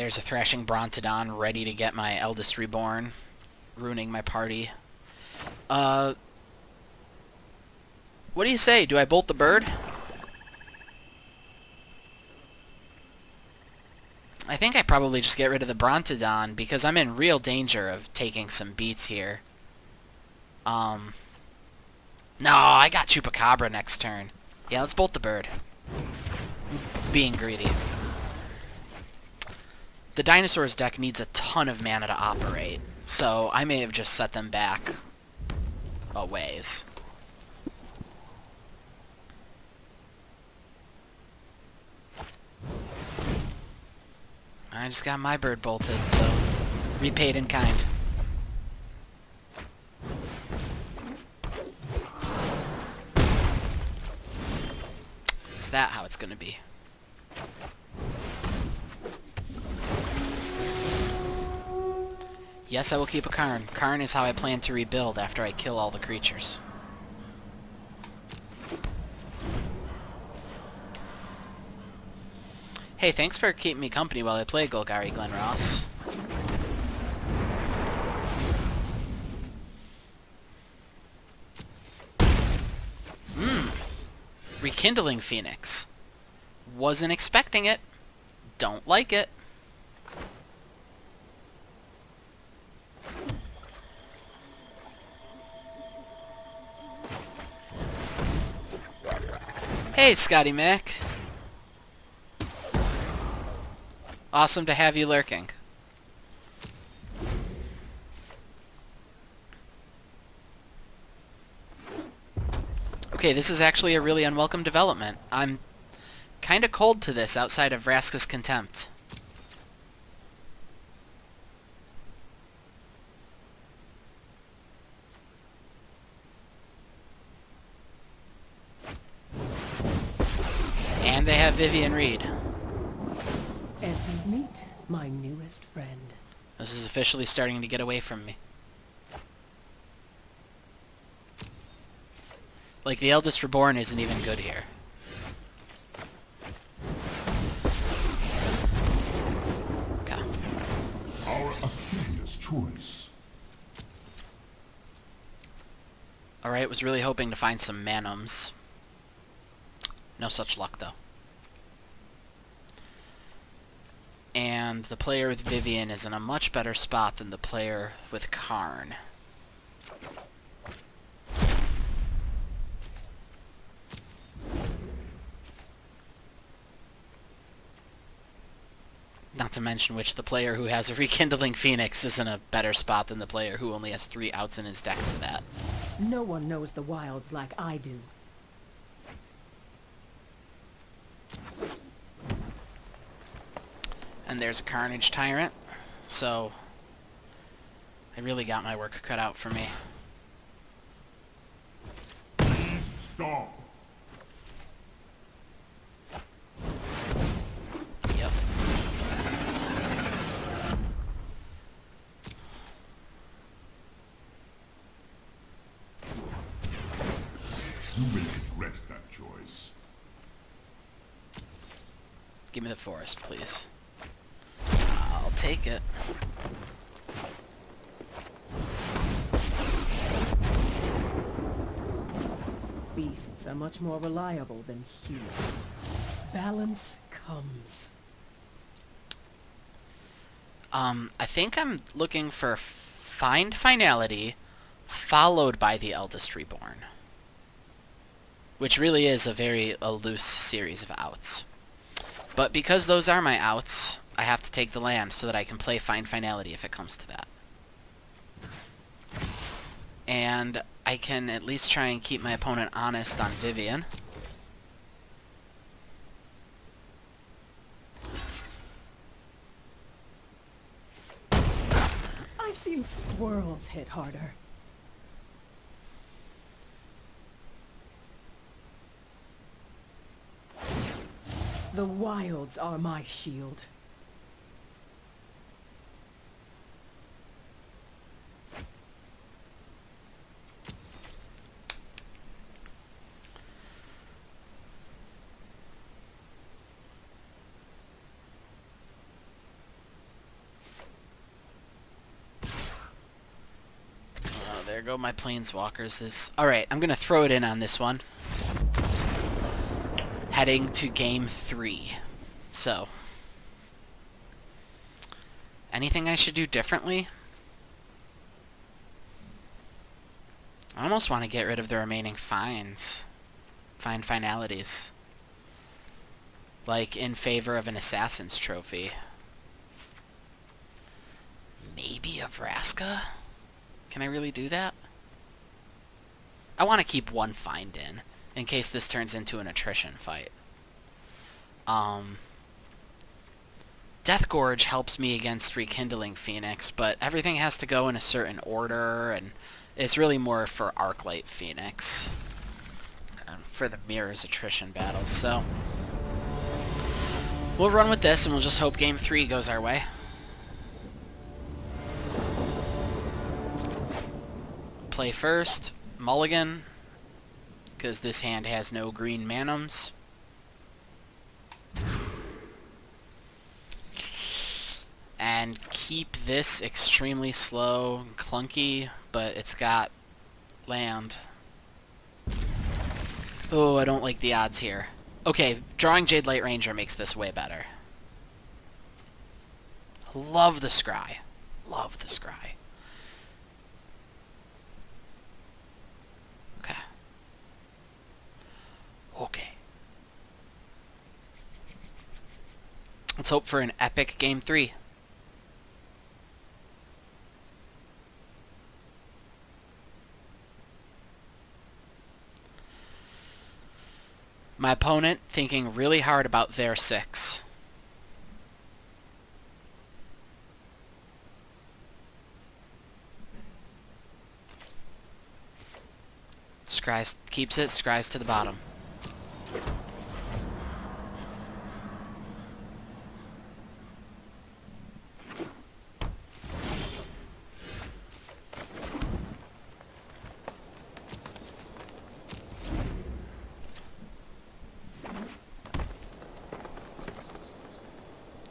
there's a Thrashing Brontodon ready to get my Eldest Reborn, ruining my party. What do you say? Do I bolt the bird? I think I probably just get rid of the Brontodon because I'm in real danger of taking some beats here. No, I got Chupacabra next turn. Yeah, let's bolt the bird. Being greedy. The Dinosaurs deck needs a ton of mana to operate, so I may have just set them back a ways. I just got my bird bolted, so repaid in kind. Is that how it's gonna be? Yes, I will keep a Karn. Karn is how I plan to rebuild after I kill all the creatures. Hey, thanks for keeping me company while I play Golgari Glenross. Rekindling Phoenix. Wasn't expecting it. Don't like it. Hey, Scotty Mac. Awesome to have you lurking. Okay, this is actually a really unwelcome development. I'm kinda cold to this outside of Vraska's Contempt. And they have Vivian Reed. And meet my newest friend. This is officially starting to get away from me. Like, the Eldest Reborn isn't even good here. Okay. Our Achilles choice. Alright, was really hoping to find some Manums. No such luck, though. And the player with Vivian is in a much better spot than the player with Karn. Not to mention which the player who has a Rekindling Phoenix is in a better spot than the player who only has 3 outs in his deck to that. No one knows the wilds like I do. And there's a Carnage Tyrant, so I really got my work cut out for me. Please stop. Yep. You may regret that choice. Give me the forest, please. I'll take it. Beasts are much more reliable than humans. Balance comes. I think I'm looking for Find Finality, followed by the Eldest Reborn. Which really is a loose series of outs. But because those are my outs, I have to take the land so that I can play Find Finality if it comes to that. And I can at least try and keep my opponent honest on Vivian. I've seen squirrels hit harder. The wilds are my shield. there go my planeswalkers. Alright, I'm going to throw it in on this one. Heading to game 3. So, anything I should do differently? I almost want to get rid of the remaining fines. Finalities. Like, in favor of an Assassin's Trophy. Maybe a Vraska? Can I really do that? I want to keep one find in case this turns into an attrition fight. Death Gorge helps me against Rekindling Phoenix, but everything has to go in a certain order, and it's really more for Arclight Phoenix. And for the Mirror's attrition battles, so... we'll run with this, and we'll just hope Game 3 goes our way. Play first, mulligan, because this hand has no green manums. And keep this extremely slow and clunky, but it's got land. Oh, I don't like the odds here. Okay, drawing Jade Light Ranger makes this way better. Love the scry. Love the scry. Okay. Okay. Let's hope for an epic Game 3. My opponent thinking really hard about their 6. Scries keeps it, scries to the bottom.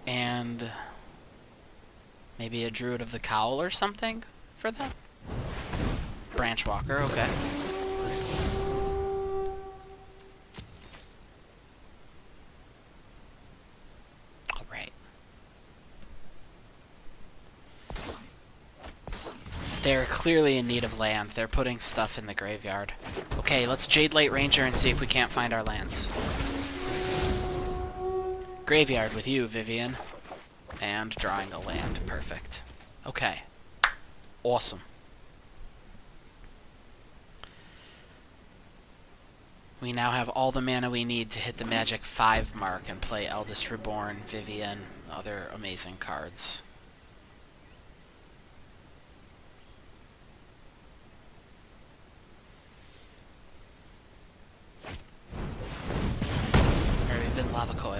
And maybe a Druid of the Cowl or something for that? Branchwalker, okay. Alright. They're clearly in need of land. They're putting stuff in the graveyard. Okay, let's Jade Light Ranger and see if we can't find our lands. Graveyard with you, Vivian. And drawing a land. Perfect. Okay. Awesome. We now have all the mana we need to hit the Magic 5 mark and play Eldest Reborn, Vivian, other amazing cards. Already been lava coiled.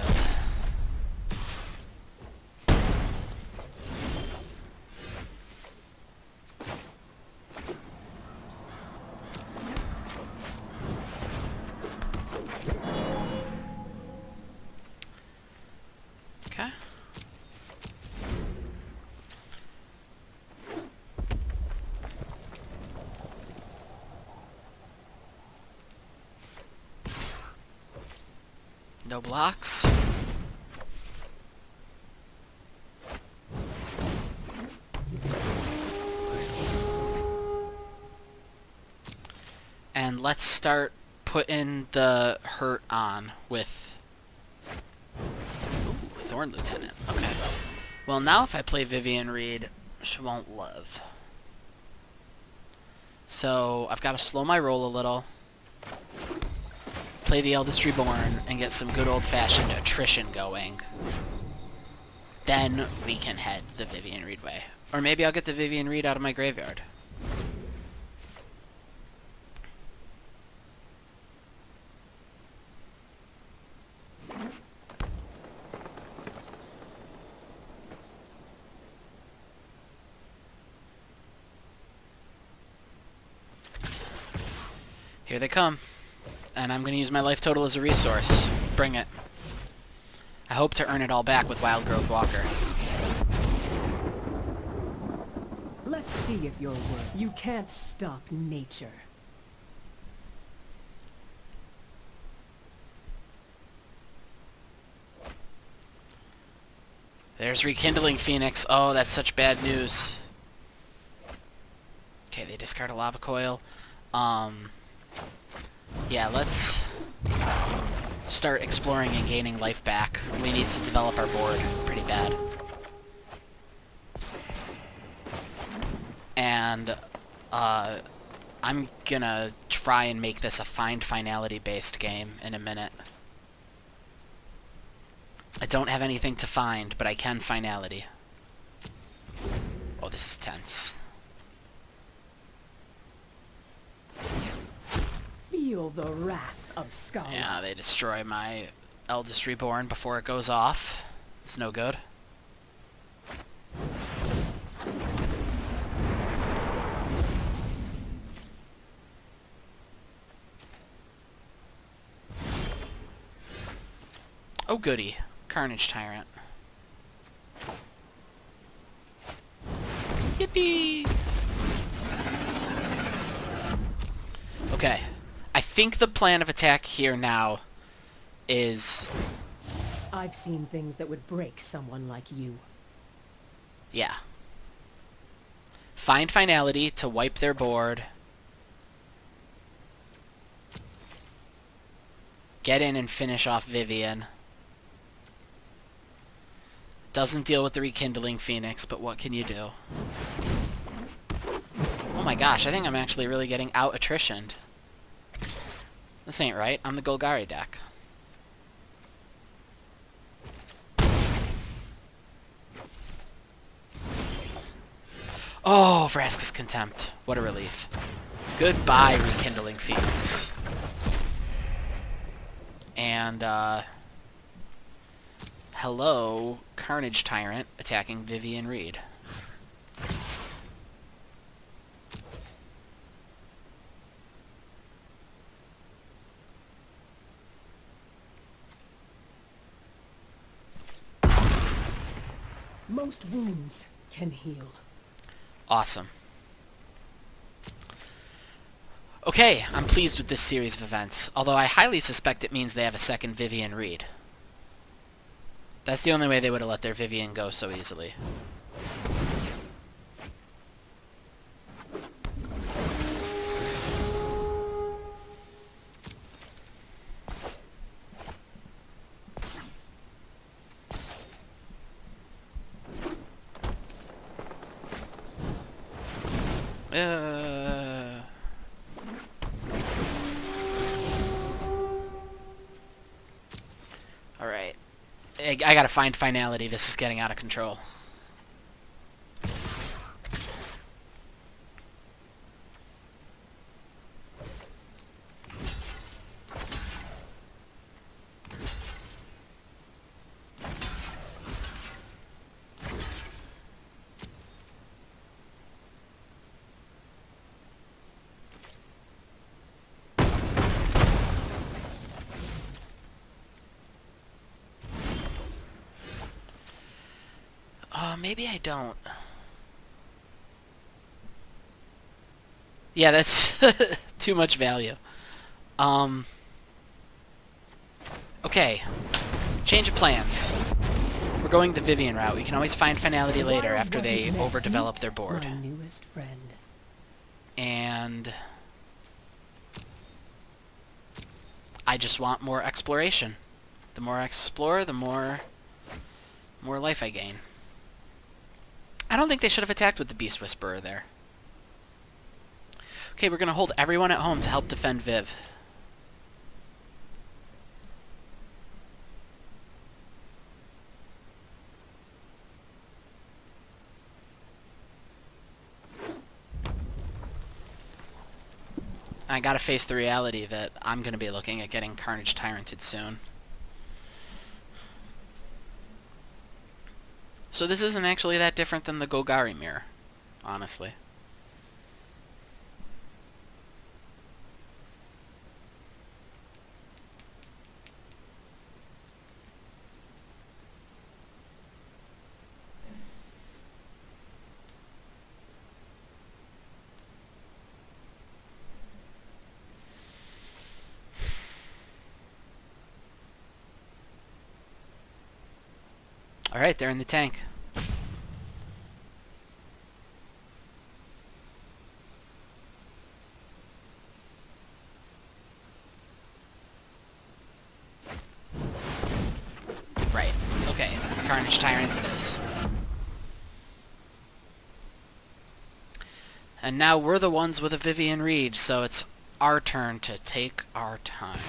Okay. No blocks. And let's start putting the hurt on with Thorn Lieutenant. Okay. Well, now if I play Vivian Reed, she won't live. So I've got to slow my roll a little, play the Eldest Reborn, and get some good old-fashioned attrition going. Then we can head the Vivian Reed way. Or maybe I'll get the Vivian Reed out of my graveyard. Here they come. And I'm going to use my life total as a resource. Bring it. I hope to earn it all back with Wild Growth Walker. Let's see if you're worth. You can't stop nature. There's Rekindling Phoenix. Oh, that's such bad news. Okay, they discard a Lava Coil. Yeah, let's start exploring and gaining life back. We need to develop our board pretty bad. And, I'm gonna try and make this a find finality-based game in a minute. I don't have anything to find, but I can finality. Oh, this is tense. Feel the wrath of Skala. Yeah, they destroy my Eldest Reborn before it goes off. It's no good. Oh goody. Carnage Tyrant. Yippee! Okay. I think the plan of attack here now is... I've seen things that would break someone like you. yeah. Find finality to wipe their board. Get in and finish off Vivian. Doesn't deal with the Rekindling Phoenix, but what can you do? Oh my gosh, I think I'm actually really getting out-attritioned. This ain't right. I'm the Golgari deck. Oh, Vraska's Contempt. What a relief. Goodbye, Rekindling Phoenix. And, hello, Carnage Tyrant attacking Vivian Reed. Most wounds can heal. Awesome. Okay, I'm pleased with this series of events, although I highly suspect it means they have a second Vivian Reed. That's the only way they would have let their Vivian go so easily. Alright. I gotta find finality. This is getting out of control. Maybe I don't. Yeah, that's too much value. Okay. Change of plans. We're going the Vivian route. We can always find finality later after they overdevelop their board. My newest friend. And I just want more exploration. The more I explore, the more life I gain. I don't think they should have attacked with the Beast Whisperer there. Okay, we're going to hold everyone at home to help defend Viv. I gotta face the reality that I'm going to be looking at getting Carnage Tyranted soon. So this isn't actually that different than the Golgari mirror, honestly. Alright, they're in the tank. Right. Okay. Carnage Tyrant it is. And now we're the ones with a Vivian Reed, so it's our turn to take our time.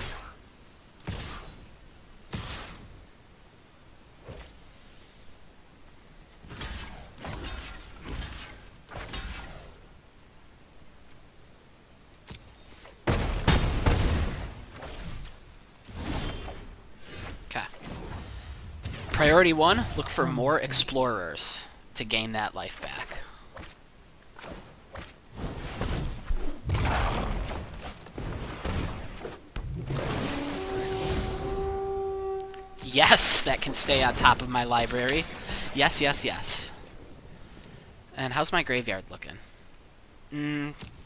Okay. Priority 1, look for more explorers to gain that life back. Yes, that can stay on top of my library. Yes, yes, yes. And how's my graveyard looking?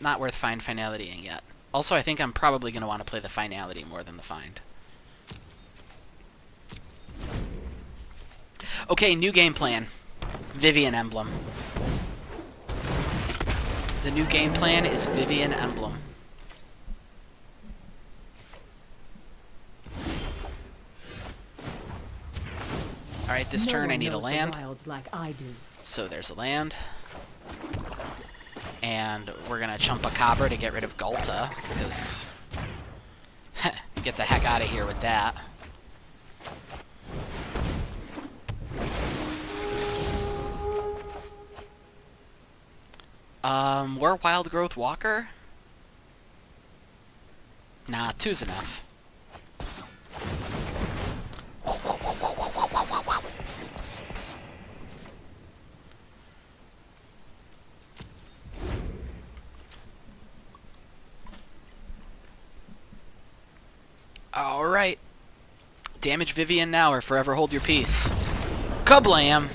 Not worth finalitying yet. Also, I think I'm probably going to want to play the finality more than the find. Okay, new game plan. Vivian Emblem. The new game plan is Vivian Emblem. Alright, this turn I need a land. Like I do. So there's a land. And we're gonna Chumpacabra to get rid of Gulta, because get the heck out of here with that. More Wild Growth Walker? Nah, 2's enough. Alright. Damage Vivian now or forever hold your peace. Kablam!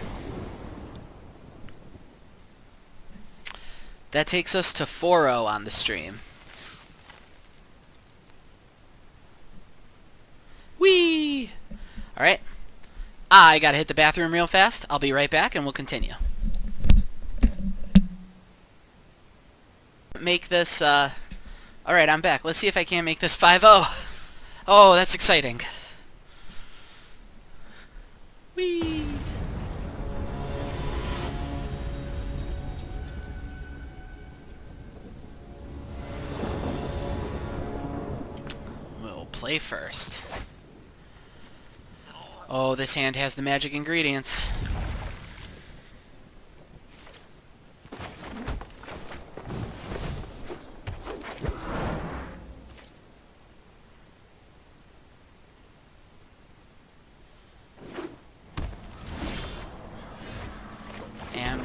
That takes us to 4-0 on the stream. Whee! Alright. I gotta hit the bathroom real fast. I'll be right back and we'll continue. Make this, Alright, I'm back. Let's see if I can't make this 5-0. Oh, that's exciting. Whee! We'll play first. Oh, this hand has the magic ingredients.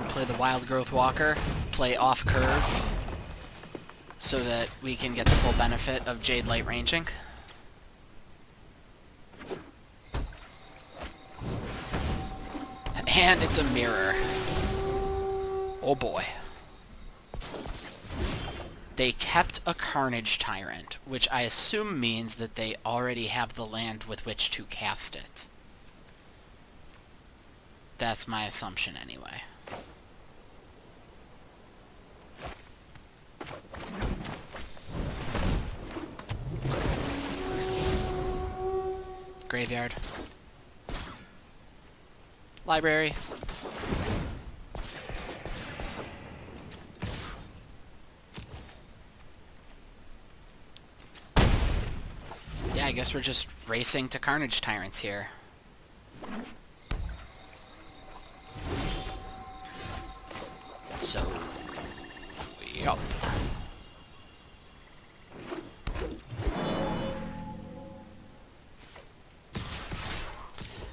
Play the Wild Growth Walker, play off curve, so that we can get the full benefit of Jade Light ranging. And it's a mirror. Oh boy. They kept a Carnage Tyrant, which I assume means that they already have the land with which to cast it. That's my assumption anyway. Graveyard. Library. Yeah, I guess we're just racing to Carnage Tyrants here. So, yup.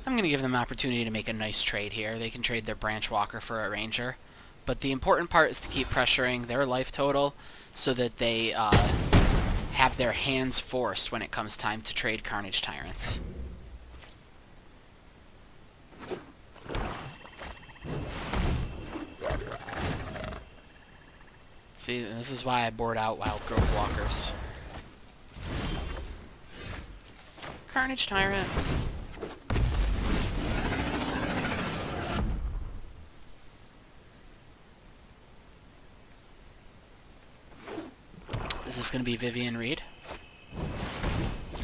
I'm going to give them an opportunity to make a nice trade here. They can trade their Branch Walker for a Ranger. But the important part is to keep pressuring their life total so that they have their hands forced when it comes time to trade Carnage Tyrants. See, this is why I board out Wild Growth Walkers. Carnage Tyrant. Is this going to be Vivian Reed?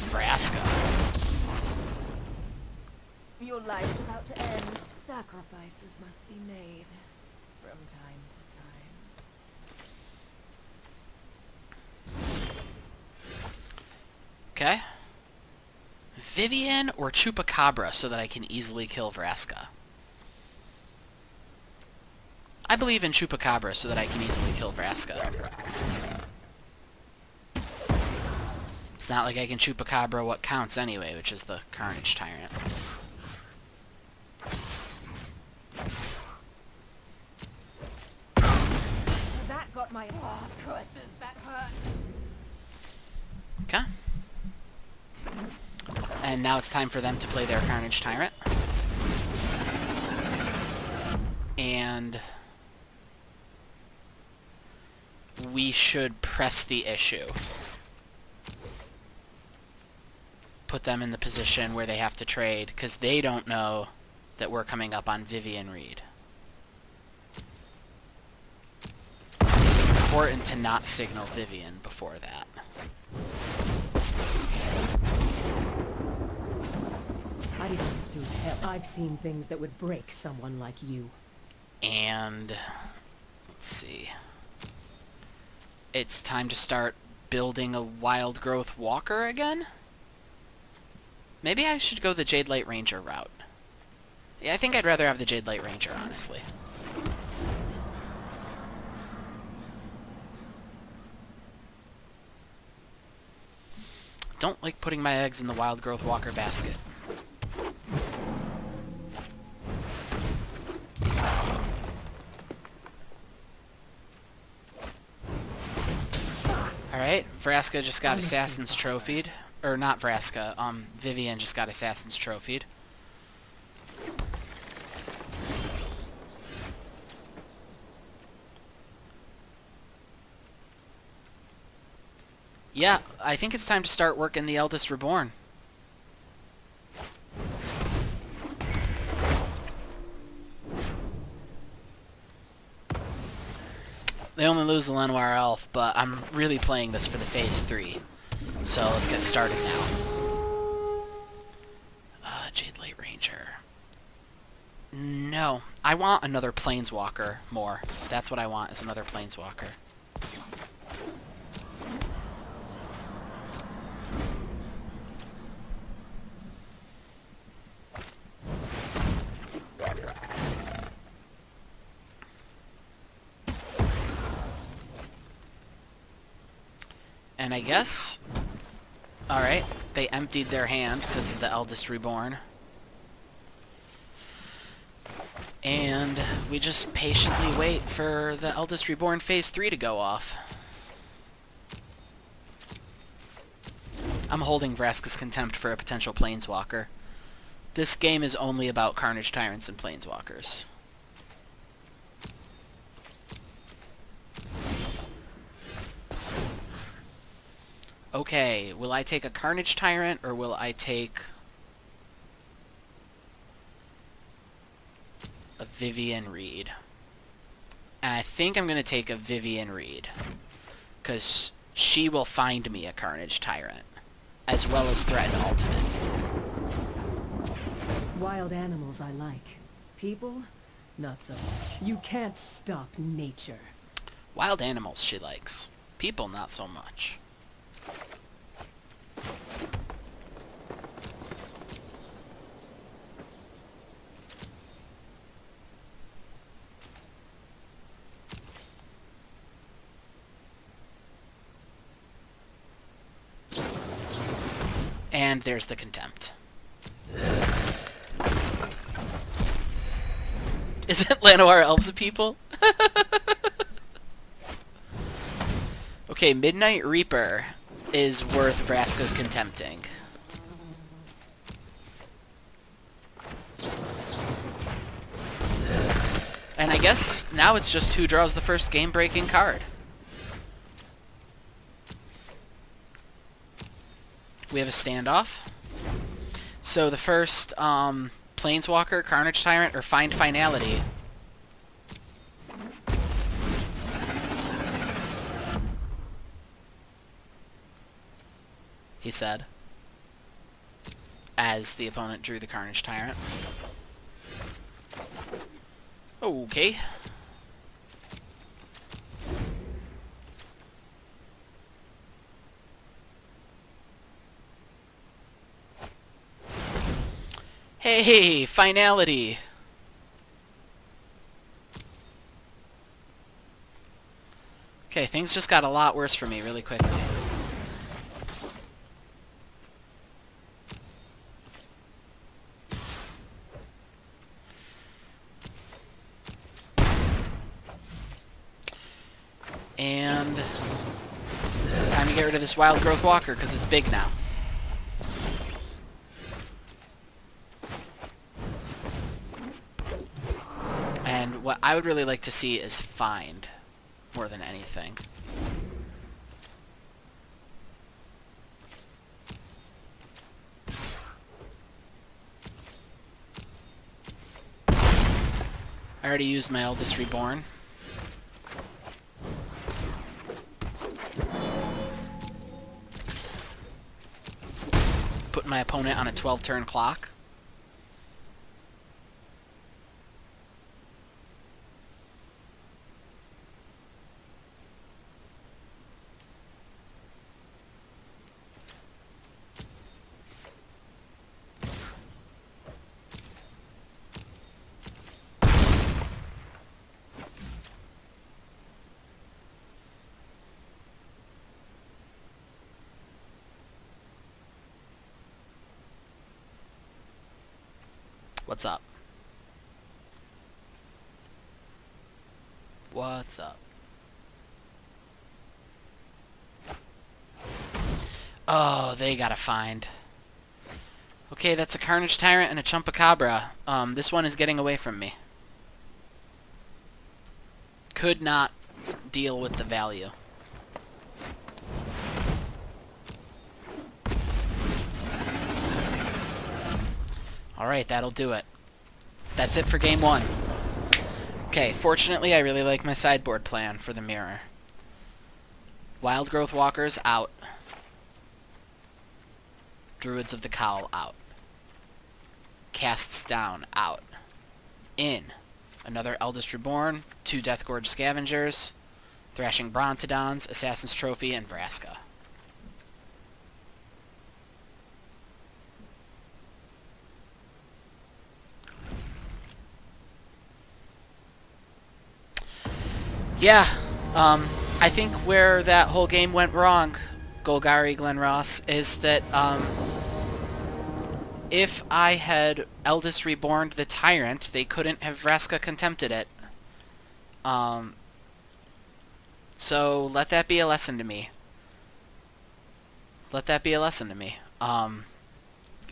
Vraska. Your life's about to end. Sacrifices must be made from time to time. Okay. Vivian or Chupacabra so that I can easily kill Vraska? I believe in Chupacabra so that I can easily kill Vraska. It's not like I can Chupacabra what counts anyway, which is the Carnage Tyrant. That got my... Oh, curses, that hurt. Okay. And now it's time for them to play their Carnage Tyrant. And we should press the issue. Put them in the position where they have to trade, because they don't know that we're coming up on Vivian Reed. It's important to not signal Vivian before that. I didn't go through hell. I've seen things that would break someone like you. And let's see. It's time to start building a wild growth walker again? Maybe I should go the Jade Light Ranger route. Yeah, I think I'd rather have the Jade Light Ranger, honestly. Don't like putting my eggs in the wild growth walker basket. Alright, Vraska just got Assassin's Trophied. Or not Vraska, Vivian just got Assassin's Trophied. Yeah, I think it's time to start working the Eldest Reborn. They only lose the Lenoir Elf, but I'm really playing this for the Phase 3. So let's get started now. Jade Light Ranger. No, I want another Planeswalker more. That's what I want, is another Planeswalker. And I guess... Alright, they emptied their hand because of the Eldest Reborn. And we just patiently wait for the Eldest Reborn Phase 3 to go off. I'm holding Vraska's Contempt for a potential Planeswalker. This game is only about Carnage Tyrants and Planeswalkers. Okay, will I take a Carnage Tyrant, or will I take a Vivian Reed? And I think I'm going to take a Vivian Reed, because she will find me a Carnage Tyrant, as well as threaten Ultimate. Wild animals I like. People, not so much. You can't stop nature. Wild animals she likes. People, not so much. And there's the Contempt. Isn't Lanoir Elves a people? Okay, Midnight Reaper is worth Vraska's Contempting. And I guess now it's just who draws the first game-breaking card. We have a standoff. So the first Planeswalker, Carnage Tyrant, or Find Finality. he said, as the opponent drew the Carnage Tyrant. Okay. Hey, finality! Okay, things just got a lot worse for me really quickly. And time to get rid of this Wild Growth Walker because it's big now. And what I would really like to see is find more than anything. I already used my Eldest Reborn. Putting my opponent on a 12-turn clock. What's up? What's up? Oh, they gotta find. Okay, that's a Carnage Tyrant and a Chumpacabra. This one is getting away from me. Could not deal with the value. Alright, that'll do it. That's it for game one. Okay, fortunately I really like my sideboard plan for the mirror. Wild Growth Walkers out. Druids of the Cowl out. Casts down out. In. Another Eldest Reborn, 2 Deathgorge Scavengers, Thrashing Brontodons, Assassin's Trophy, and Vraska. Yeah, I think where that whole game went wrong, Golgari Glenross, is that if I had Eldest Reborned the Tyrant, they couldn't have Vraska Contempted it. So let that be a lesson to me. Let that be a lesson to me.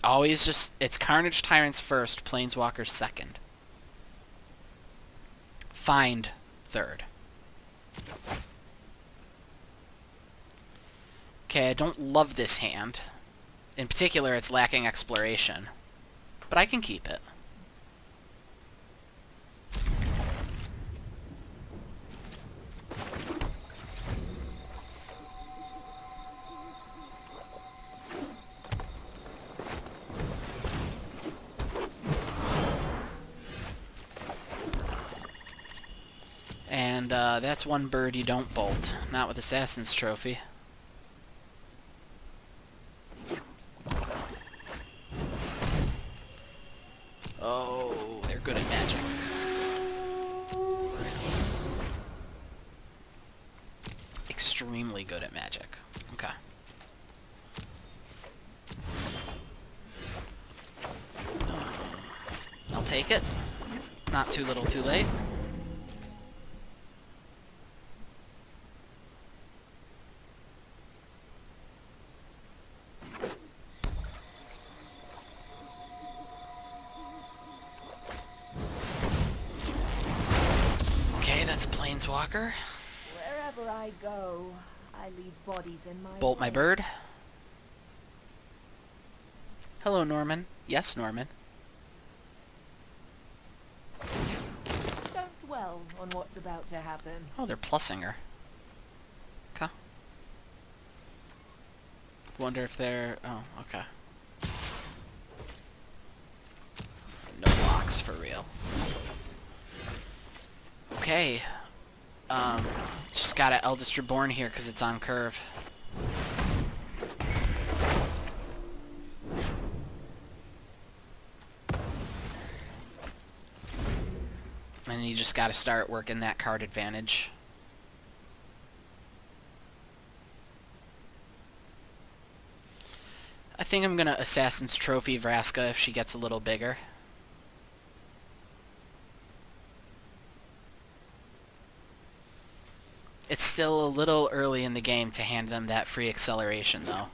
Always just, it's Carnage Tyrants first, Planeswalkers second. Find third. Okay, I don't love this hand. In particular, it's lacking exploration. But I can keep it. And that's one bird you don't bolt. Not with Assassin's Trophy. Oh, they're good at magic. Extremely good at magic. Okay. I'll take it. Not too little, too late. Planeswalker. Wherever I go, I leave bodies in my Bolt my way. bird. Hello, Norman. Yes, Norman. Don't dwell on what's about to happen. Oh, they're plussing her. Okay. Wonder if they're... Oh, okay. No blocks, for real. Okay. Just got an Eldest Reborn here because it's on curve. And you just gotta start working that card advantage. I think I'm gonna Assassin's Trophy Vraska if she gets a little bigger. It's still a little early in the game to hand them that free acceleration, though.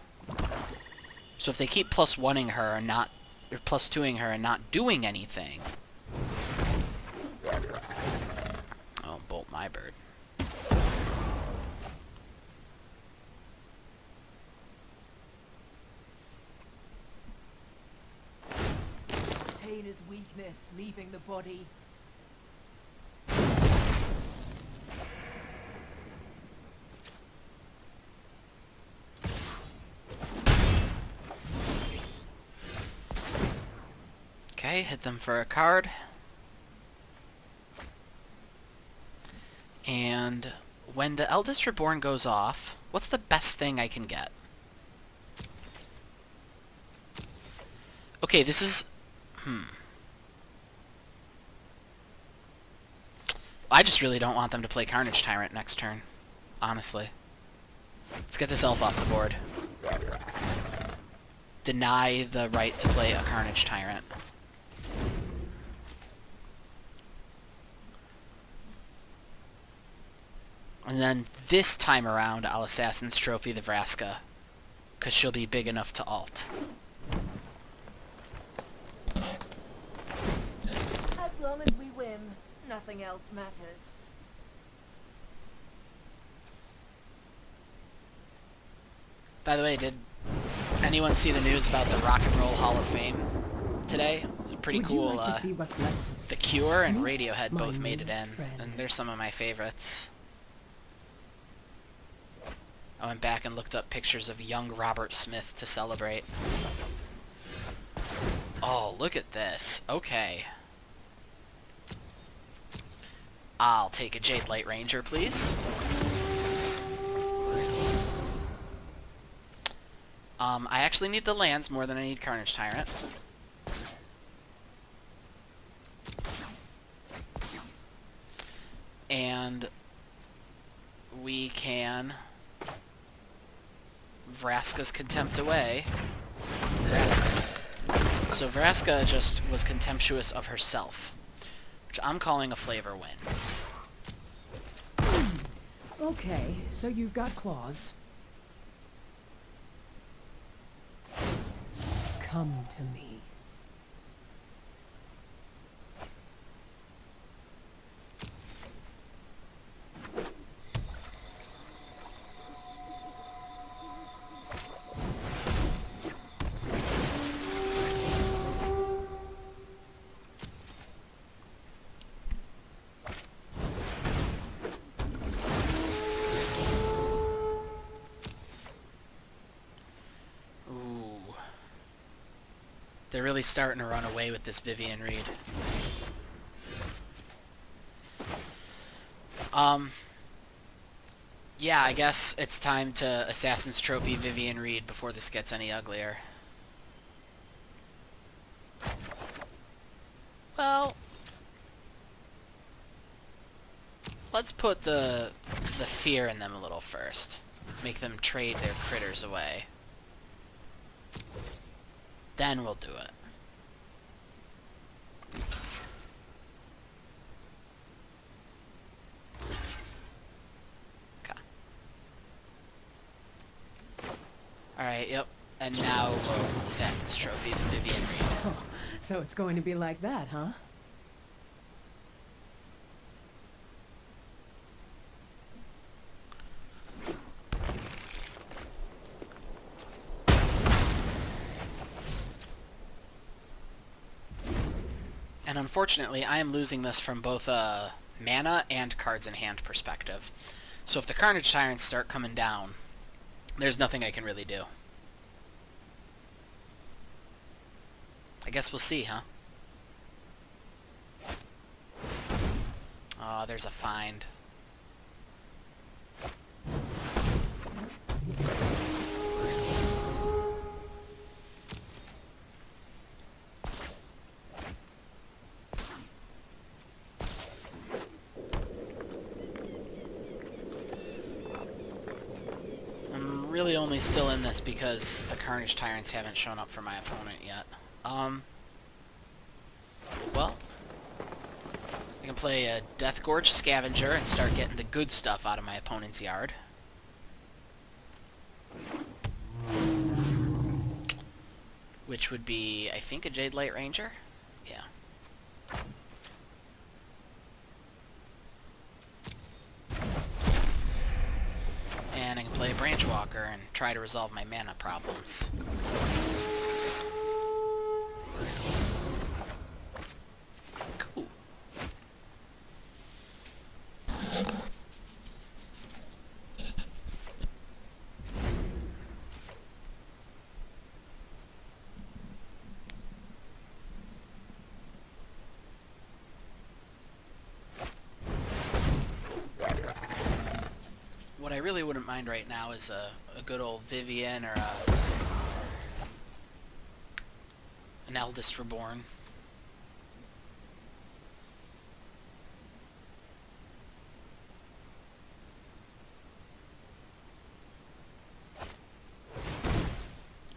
So if they keep plus one-ing her and not, or plus two-ing her and not doing anything... Oh, bolt my bird. Pain is weakness, leaving the body. Okay, hit them for a card. And when the Eldest Reborn goes off, what's the best thing I can get? Okay, this is... I just really don't want them to play Carnage Tyrant next turn, honestly. Let's get this elf off the board. Deny the right to play a Carnage Tyrant. And then this time around, I'll Assassin's Trophy the Vraska, because she'll be big enough to ult. As long as we win, nothing else matters. By the way, did anyone see the news about the Rock and Roll Hall of Fame today? It was pretty Would cool. you like to see what's left of The Cure and Meet Radiohead my both made it newest in, friend. and they're some of my favorites. I went back and looked up pictures of young Robert Smith to celebrate. Oh, look at this. Okay. I'll take a Jade Light Ranger, please. I actually need the lands more than I need Carnage Tyrant. And we can Vraska's Contempt away. Vraska. So Vraska just was contemptuous of herself, which I'm calling a flavor win. Okay, so you've got claws. Come to me. Ooh. They're really starting to run away with this Vivian Reed. Yeah, I guess it's time to Assassin's Trophy Vivian Reed before this gets any uglier. Well, let's put the fear in them a little first. Make them trade their critters away. Then we'll do it. Okay. Alright, yep. And now we'll Assassin's Trophy the Vivian Reed. Oh, so it's going to be like that, huh? And unfortunately, I am losing this from both a mana and cards in hand perspective. So if the Carnage Tyrants start coming down, there's nothing I can really do. I guess we'll see, huh? Oh, there's a find. I'm really only still in this because the Carnage Tyrants haven't shown up for my opponent yet. Well, I can play a Death Gorge Scavenger and start getting the good stuff out of my opponent's yard. Which would be, I think, a Jade Light Ranger? Yeah. And I can play a Branch Walker and try to resolve my mana problems. Cool. What I really wouldn't mind right now is a good old Vivian or an Eldest Reborn.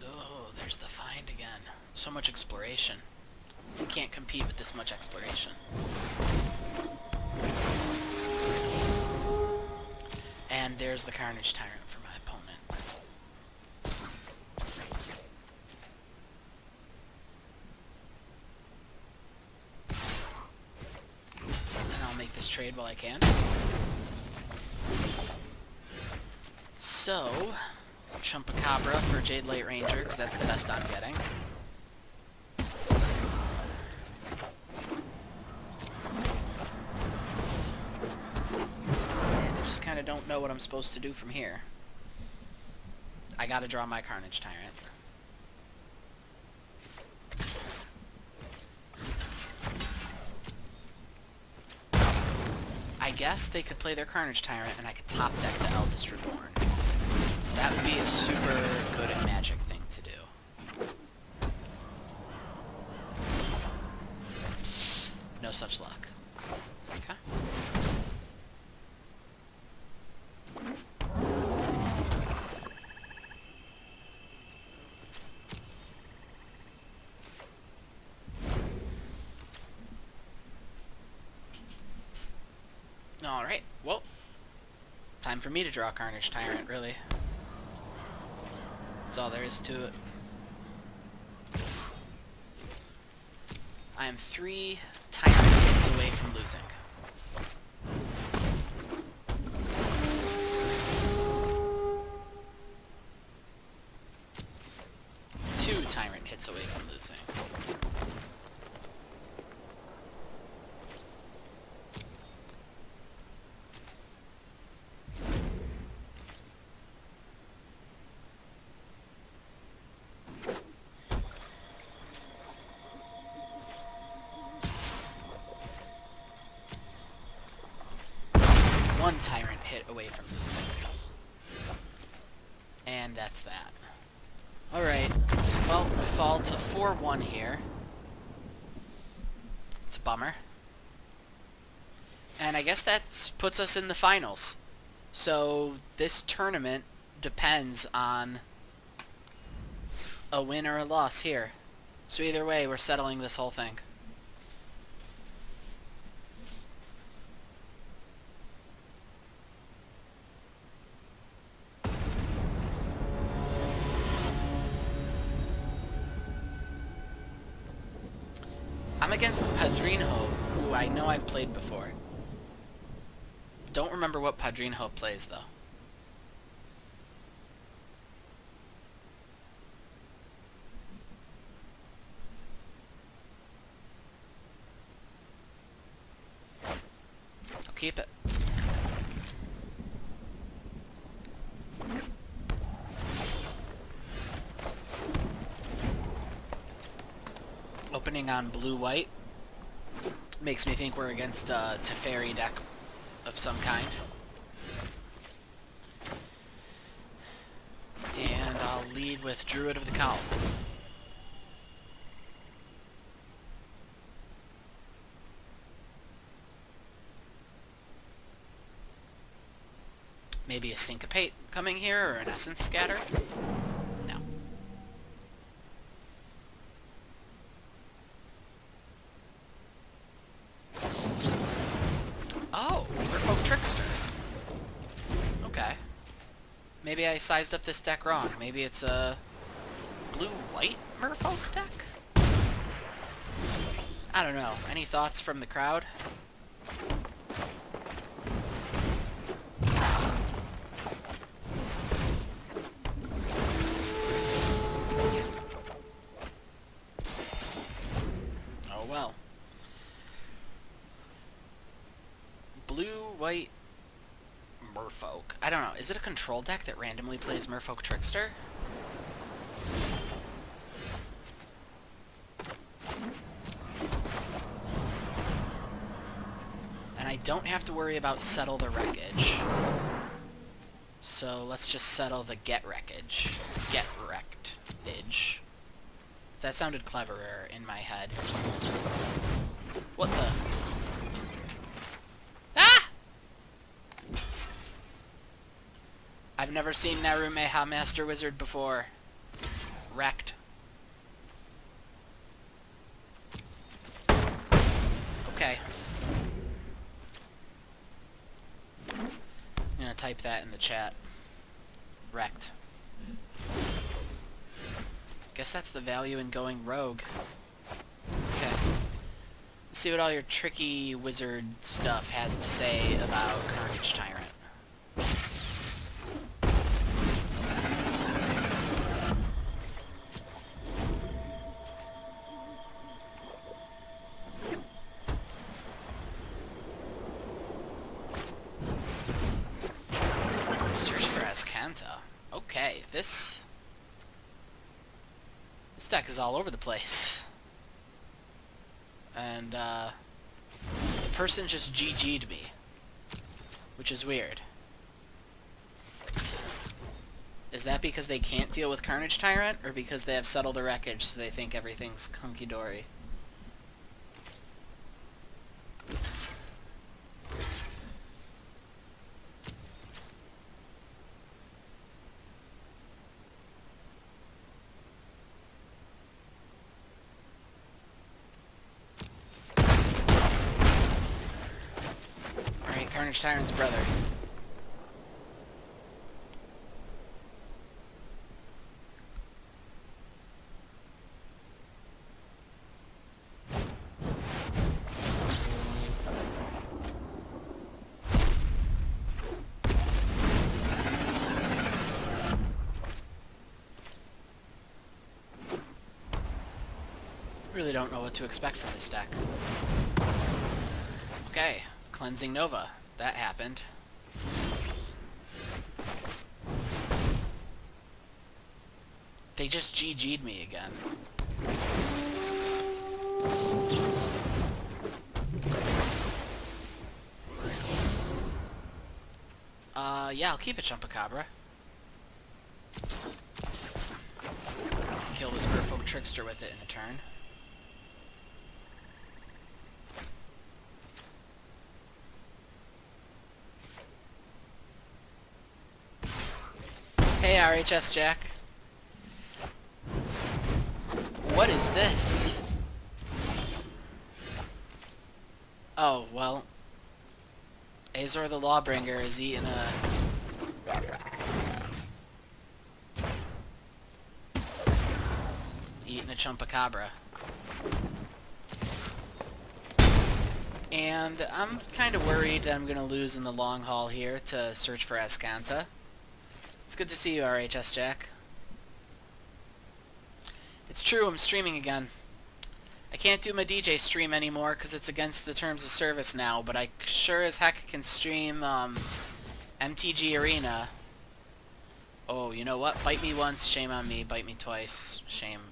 Oh, there's the find again. So much exploration. You can't compete with this much exploration. And there's the Carnage Tyrant for my opponent. And I'll make this trade while I can. So, Chumpacabra for Jade Light Ranger, because that's the best I'm getting. I don't know what I'm supposed to do from here. I gotta draw my Carnage Tyrant. I guess they could play their Carnage Tyrant and I could top deck the Eldest Reborn. That would be a super good and magic thing to do. No such luck. Okay. Alright, well, time for me to draw Carnage Tyrant, really. That's all there is to it. I am 3 Tyrant hits away from losing. Two Tyrant hits away from losing. One Tyrant hit away from losing. And that's that. Alright, well, we fall to 4-1 here. It's a bummer. And I guess that puts us in the finals. So this tournament depends on a win or a loss here. So either way, we're settling this whole thing. I'm against Padrinho, who I know I've played before. Don't remember what Padrinho plays, though. I'll keep it. patterning on blue-white makes me think we're against a Teferi deck of some kind. And I'll lead with Druid of the Cowl. Maybe a Syncopate coming here, or an Essence Scatter? No. Oh, Merfolk Trickster. Okay. Maybe I sized up this deck wrong. Maybe it's a blue-white Merfolk deck? I don't know. Any thoughts from the crowd? Oh well. Blue-white Merfolk. I don't know. Is it a control deck that randomly plays Merfolk Trickster? And I don't have to worry about settle the wreckage. So let's just settle the get wreckage. Get wrecked-age. That sounded cleverer in my head. What the? Ah! I've never seen Narumeha Master Wizard before. Wrecked. Okay. I'm gonna type that in the chat. Wrecked. Guess that's the value in going rogue. Okay. Let's see what all your tricky wizard stuff has to say about Carnage Tyrant. Search for Azcanta. Okay, this deck is all over the place. And, the person just GG'd me. Which is weird. Is that because they can't deal with Carnage Tyrant, or because they have Settle the Wreckage, so they think everything's hunky-dory? Carnage Tyrant's brother. Really don't know what to expect from this deck. Okay, Cleansing Nova. That happened. They just GG'd me again. Yeah, I'll keep it Chumpacabra. Kill this Merfolk Trickster with it in a turn. Hey, RHS Jack. What is this? Oh, well. Azor the Lawbringer is eating a... Chumpacabra. And I'm kind of worried that I'm going to lose in the long haul here to search for Azcanta. It's good to see you, RHS Jack. It's true, I'm streaming again. I can't do my DJ stream anymore because it's against the terms of service now, but I sure as heck can stream MTG Arena. Oh, you know what? Bite me once, shame on me. Bite me twice, shame.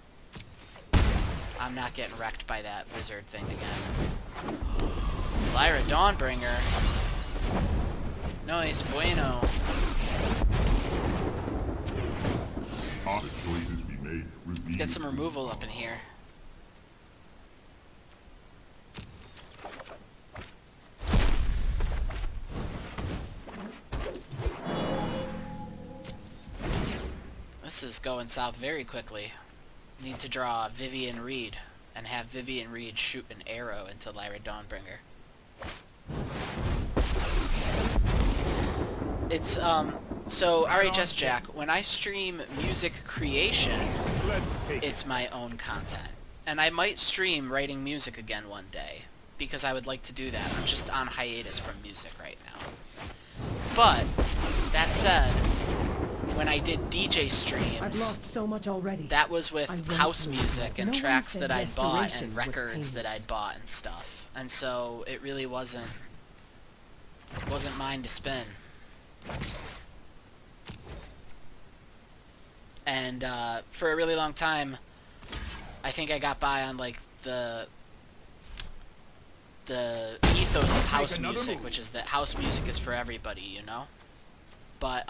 I'm not getting wrecked by that wizard thing again. Lyra Dawnbringer. Nice, bueno. The choices we make reveal. Let's get some removal up in here. This is going south very quickly. Need to draw Vivian Reed and have Vivian Reed shoot an arrow into Lyra Dawnbringer. It's, so RHS Jack, when I stream music creation, it's my own content. And I might stream writing music again one day, because I would like to do that. I'm just on hiatus from music right now. But, that said, when I did DJ streams, I've lost so much already. that was with I won't house lose music it. and No one tracks said that I'd bought restoration and was records that painless. I'd bought and stuff. And so it really wasn't mine to spin. And for a really long time, I think I got by on like the ethos of house music, which is that house music is for everybody, you know? But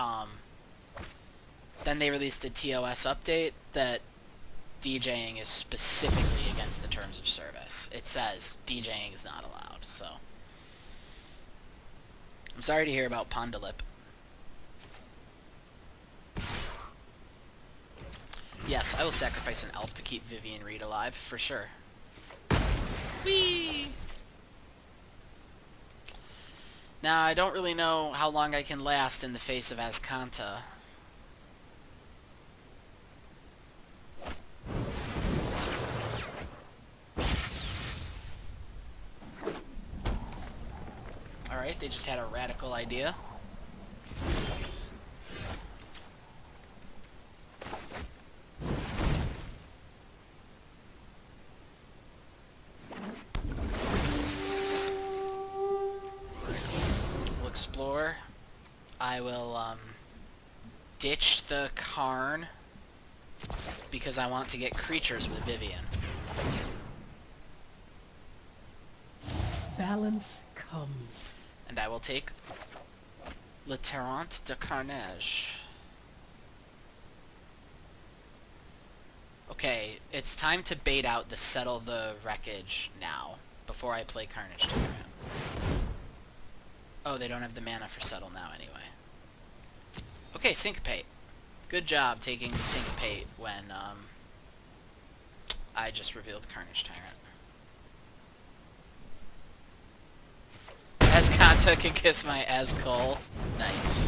then they released a TOS update that DJing is specifically against the terms of service. It says DJing is not allowed, so I'm sorry to hear about Pondalip. Yes, I will sacrifice an elf to keep Vivian Reed alive, for sure. Whee! Now, I don't really know how long I can last in the face of Azcanta. Alright, they just had a radical idea. We'll explore. I will, ditch the Karn because I want to get creatures with Vivian. Balance comes. And I will take Le Terrant de Carnage. Okay, it's time to bait out the Settle the Wreckage now, before I play Carnage Tyrant. Oh, they don't have the mana for Settle now anyway. Okay, Syncopate. Good job taking the Syncopate when, I just revealed Carnage Tyrant. Azcanta can kiss my Azkul. Nice.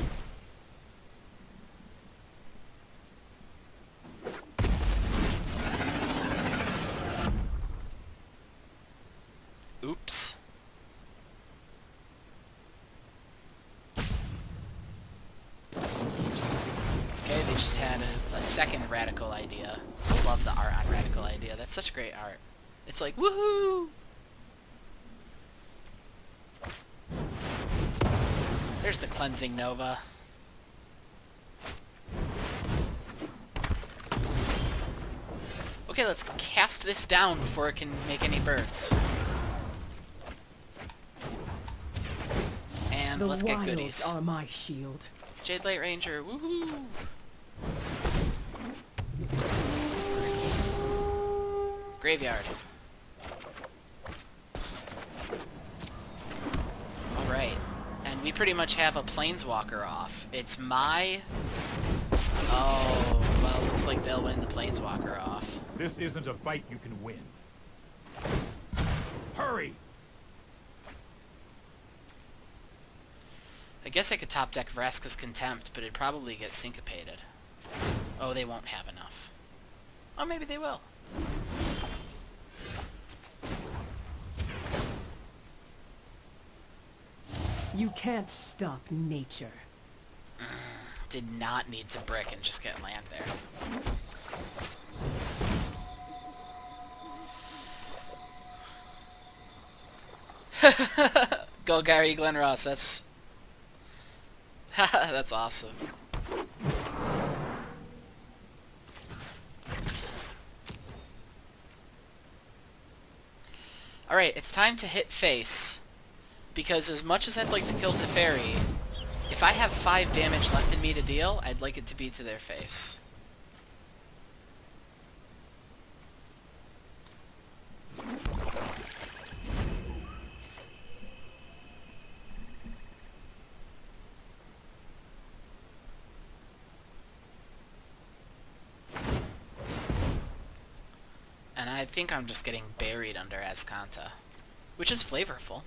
Oops. Okay, they just had a second radical idea. I love the art on radical idea. That's such great art. It's like, woohoo! There's the Cleansing Nova. Okay, let's cast this down before it can make any birds. And The let's get wilds goodies. are my shield. Jade Light Ranger, woohoo! Graveyard. Alright. And we pretty much have a Planeswalker off. It's my... Oh, well, looks like they'll win the Planeswalker off. This isn't a fight you can win. Hurry! I guess I could top deck Vraska's Contempt, but it'd probably get syncopated. Oh, they won't have enough. Oh, maybe they will. You can't stop nature. Did not need to brick and just get land there. Golgari Glenross, that's... that's awesome. Alright, it's time to hit face. Because as much as I'd like to kill Teferi, if I have 5 damage left in me to deal, I'd like it to be to their face. And I think I'm just getting buried under Azcanta, which is flavorful.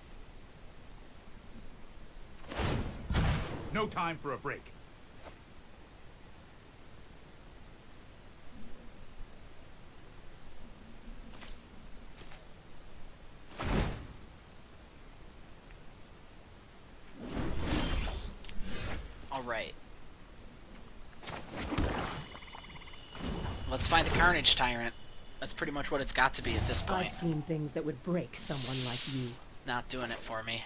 No time for a break. Alright. Let's find a Carnage Tyrant. That's pretty much what it's got to be at this point. I've seen things that would break someone like you. Not doing it for me.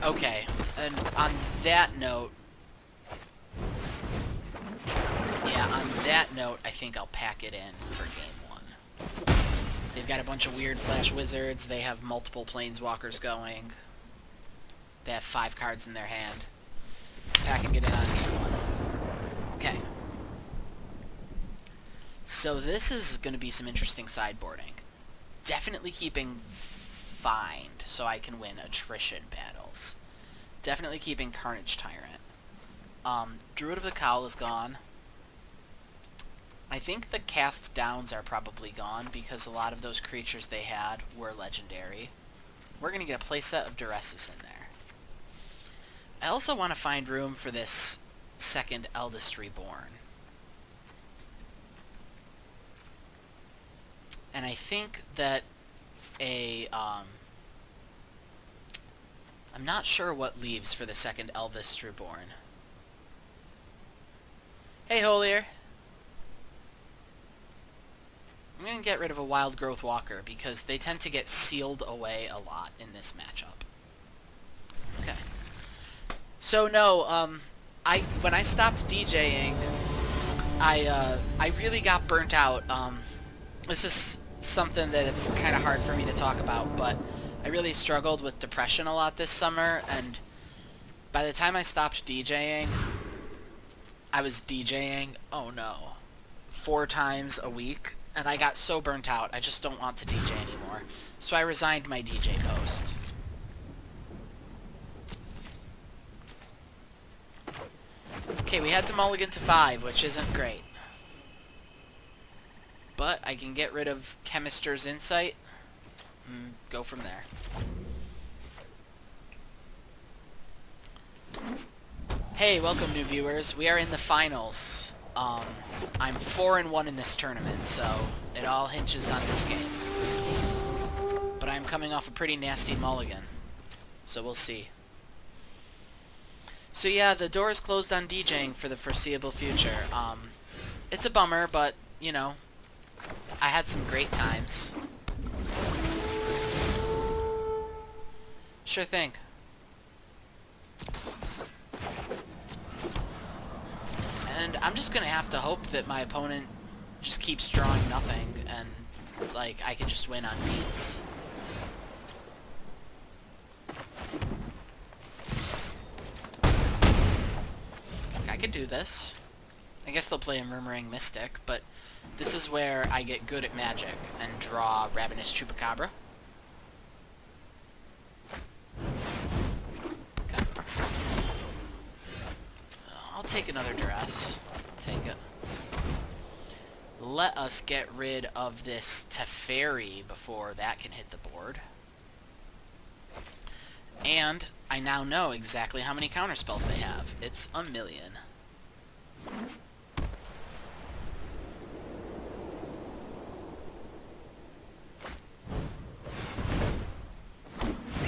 Okay, and on that note... Yeah, on that note, I think I'll pack it in for game 1. They've got a bunch of weird Flash Wizards, they have multiple Planeswalkers going. They have 5 cards in their hand. Packing it in on game 1. Okay. So this is going to be some interesting sideboarding. Definitely keeping Find, so I can win attrition battles. Definitely keeping Carnage Tyrant. Druid of the Cowl is gone. I think the cast downs are probably gone because a lot of those creatures they had were legendary. We're going to get a playset of Duresses in there. I also want to find room for this second Eldest Reborn. And I think that I'm not sure what leaves for the second Eldest Reborn. Hey, Holier. I'm going to get rid of a Wild Growth Walker because they tend to get sealed away a lot in this matchup. Okay. So no, when I stopped DJing, I really got burnt out. This is something that it's kind of hard for me to talk about, but I really struggled with depression a lot this summer, and by the time I stopped DJing, I was DJing, oh no, 4 times a week, and I got so burnt out, I just don't want to DJ anymore. So I resigned my DJ post. Okay, we had to mulligan to 5, which isn't great. But I can get rid of Chemister's Insight and go from there. Hey, welcome new viewers. We are in the finals. I'm 4-1 in this tournament, so it all hinges on this game. But I'm coming off a pretty nasty mulligan, so we'll see. So yeah, the door is closed on DJing for the foreseeable future. It's a bummer, but, you know, I had some great times. Sure thing. And I'm just gonna have to hope that my opponent just keeps drawing nothing, and, like, I can just win on beats. I could do this. I guess they'll play a Murmuring Mystic, but this is where I get good at Magic and draw Ravenous Chupacabra. Okay. I'll take another Duress. Take it. Let us get rid of this Teferi before that can hit the board. And I now know exactly how many counterspells they have. It's 1,000,000.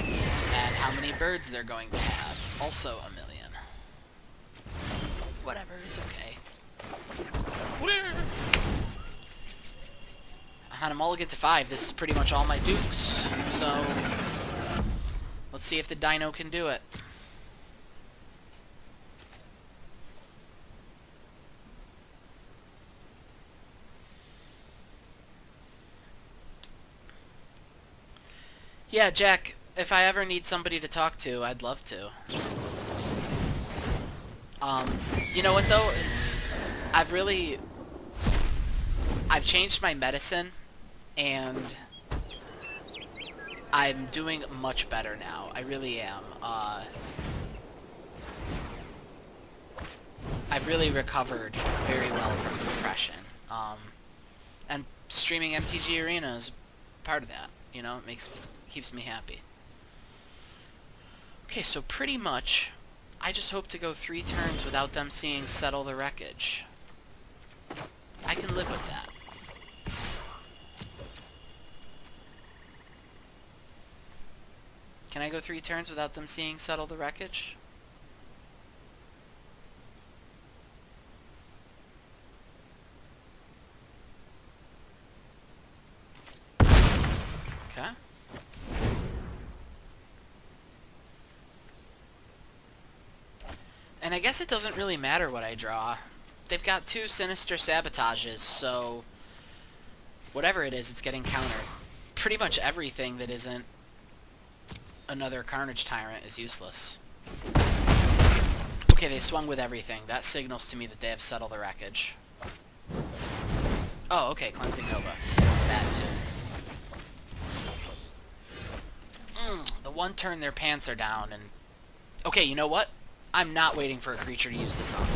And how many birds they're going to have. Also 1,000,000. Whatever, it's okay. On a mulligan to 5, this is pretty much all my dukes. So let's see if the Dino can do it. Yeah, Jack, if I ever need somebody to talk to, I'd love to. You know what though? I've changed my medicine, and I'm doing much better now. I really am. I've really recovered very well from depression. And streaming MTG Arena is part of that. You know, keeps me happy. Okay, so pretty much, I just hope to go 3 turns without them seeing Settle the Wreckage. I can live with that. Can I go 3 turns without them seeing Settle the Wreckage? Okay. And I guess it doesn't really matter what I draw. They've got 2 Sinister Sabotages, so whatever it is, it's getting countered. Pretty much everything that isn't another Carnage Tyrant is useless. Okay, they swung with everything. That signals to me that they have Settled the Wreckage. Oh, okay, Cleansing Nova. That too. The one turn their pants are down, and... Okay, you know what? I'm not waiting for a creature to use this on.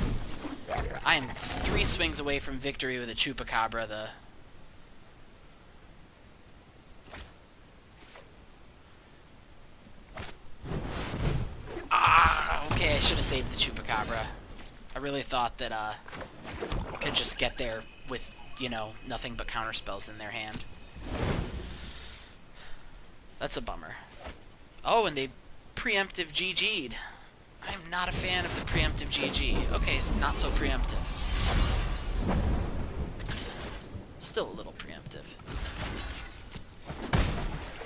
I am 3 swings away from victory with a Chupacabra, okay, I should have saved the Chupacabra. I really thought that, I could just get there with, you know, nothing but counterspells in their hand. That's a bummer. Oh, and they preemptive GG'd. I'm not a fan of the preemptive GG. Okay, it's not so preemptive. Still a little preemptive.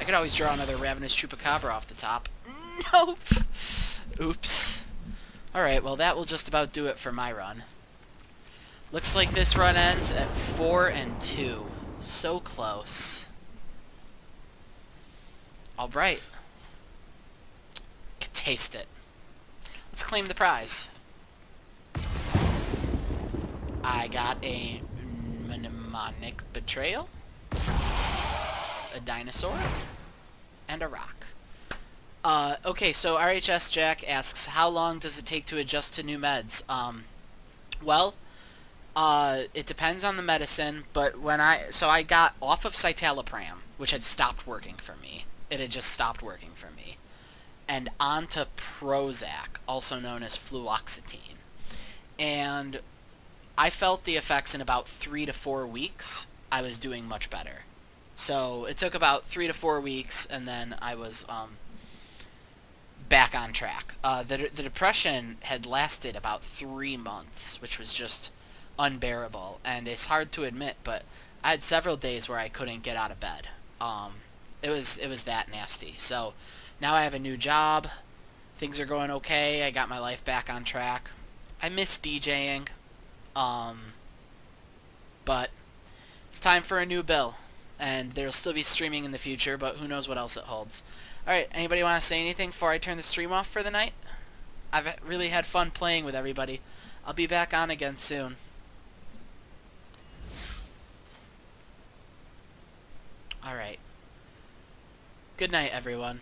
I could always draw another Ravenous Chupacabra off the top. Nope! Oops. Alright, well that will just about do it for my run. Looks like this run ends at 4-2. So close. Alright. Can taste it. Let's claim the prize. I got a Mnemonic Betrayal, a Dinosaur, and a Rock. Okay, so RHS Jack asks, how long does it take to adjust to new meds? Well, it depends on the medicine, but so I got off of citalopram, which had stopped working for me. It had just stopped working for me. And onto Prozac, also known as fluoxetine. And I felt the effects in about 3 to 4 weeks. I was doing much better. So it took about 3 to 4 weeks, and then I was back on track. The depression had lasted about 3 months, which was just unbearable. And it's hard to admit, but I had several days where I couldn't get out of bed. It was that nasty. So now I have a new job. Things are going okay. I got my life back on track. I miss DJing. But it's time for a new bill. And there'll still be streaming in the future, but who knows what else it holds. Alright, anybody want to say anything before I turn the stream off for the night? I've really had fun playing with everybody. I'll be back on again soon. Alright. Good night, everyone.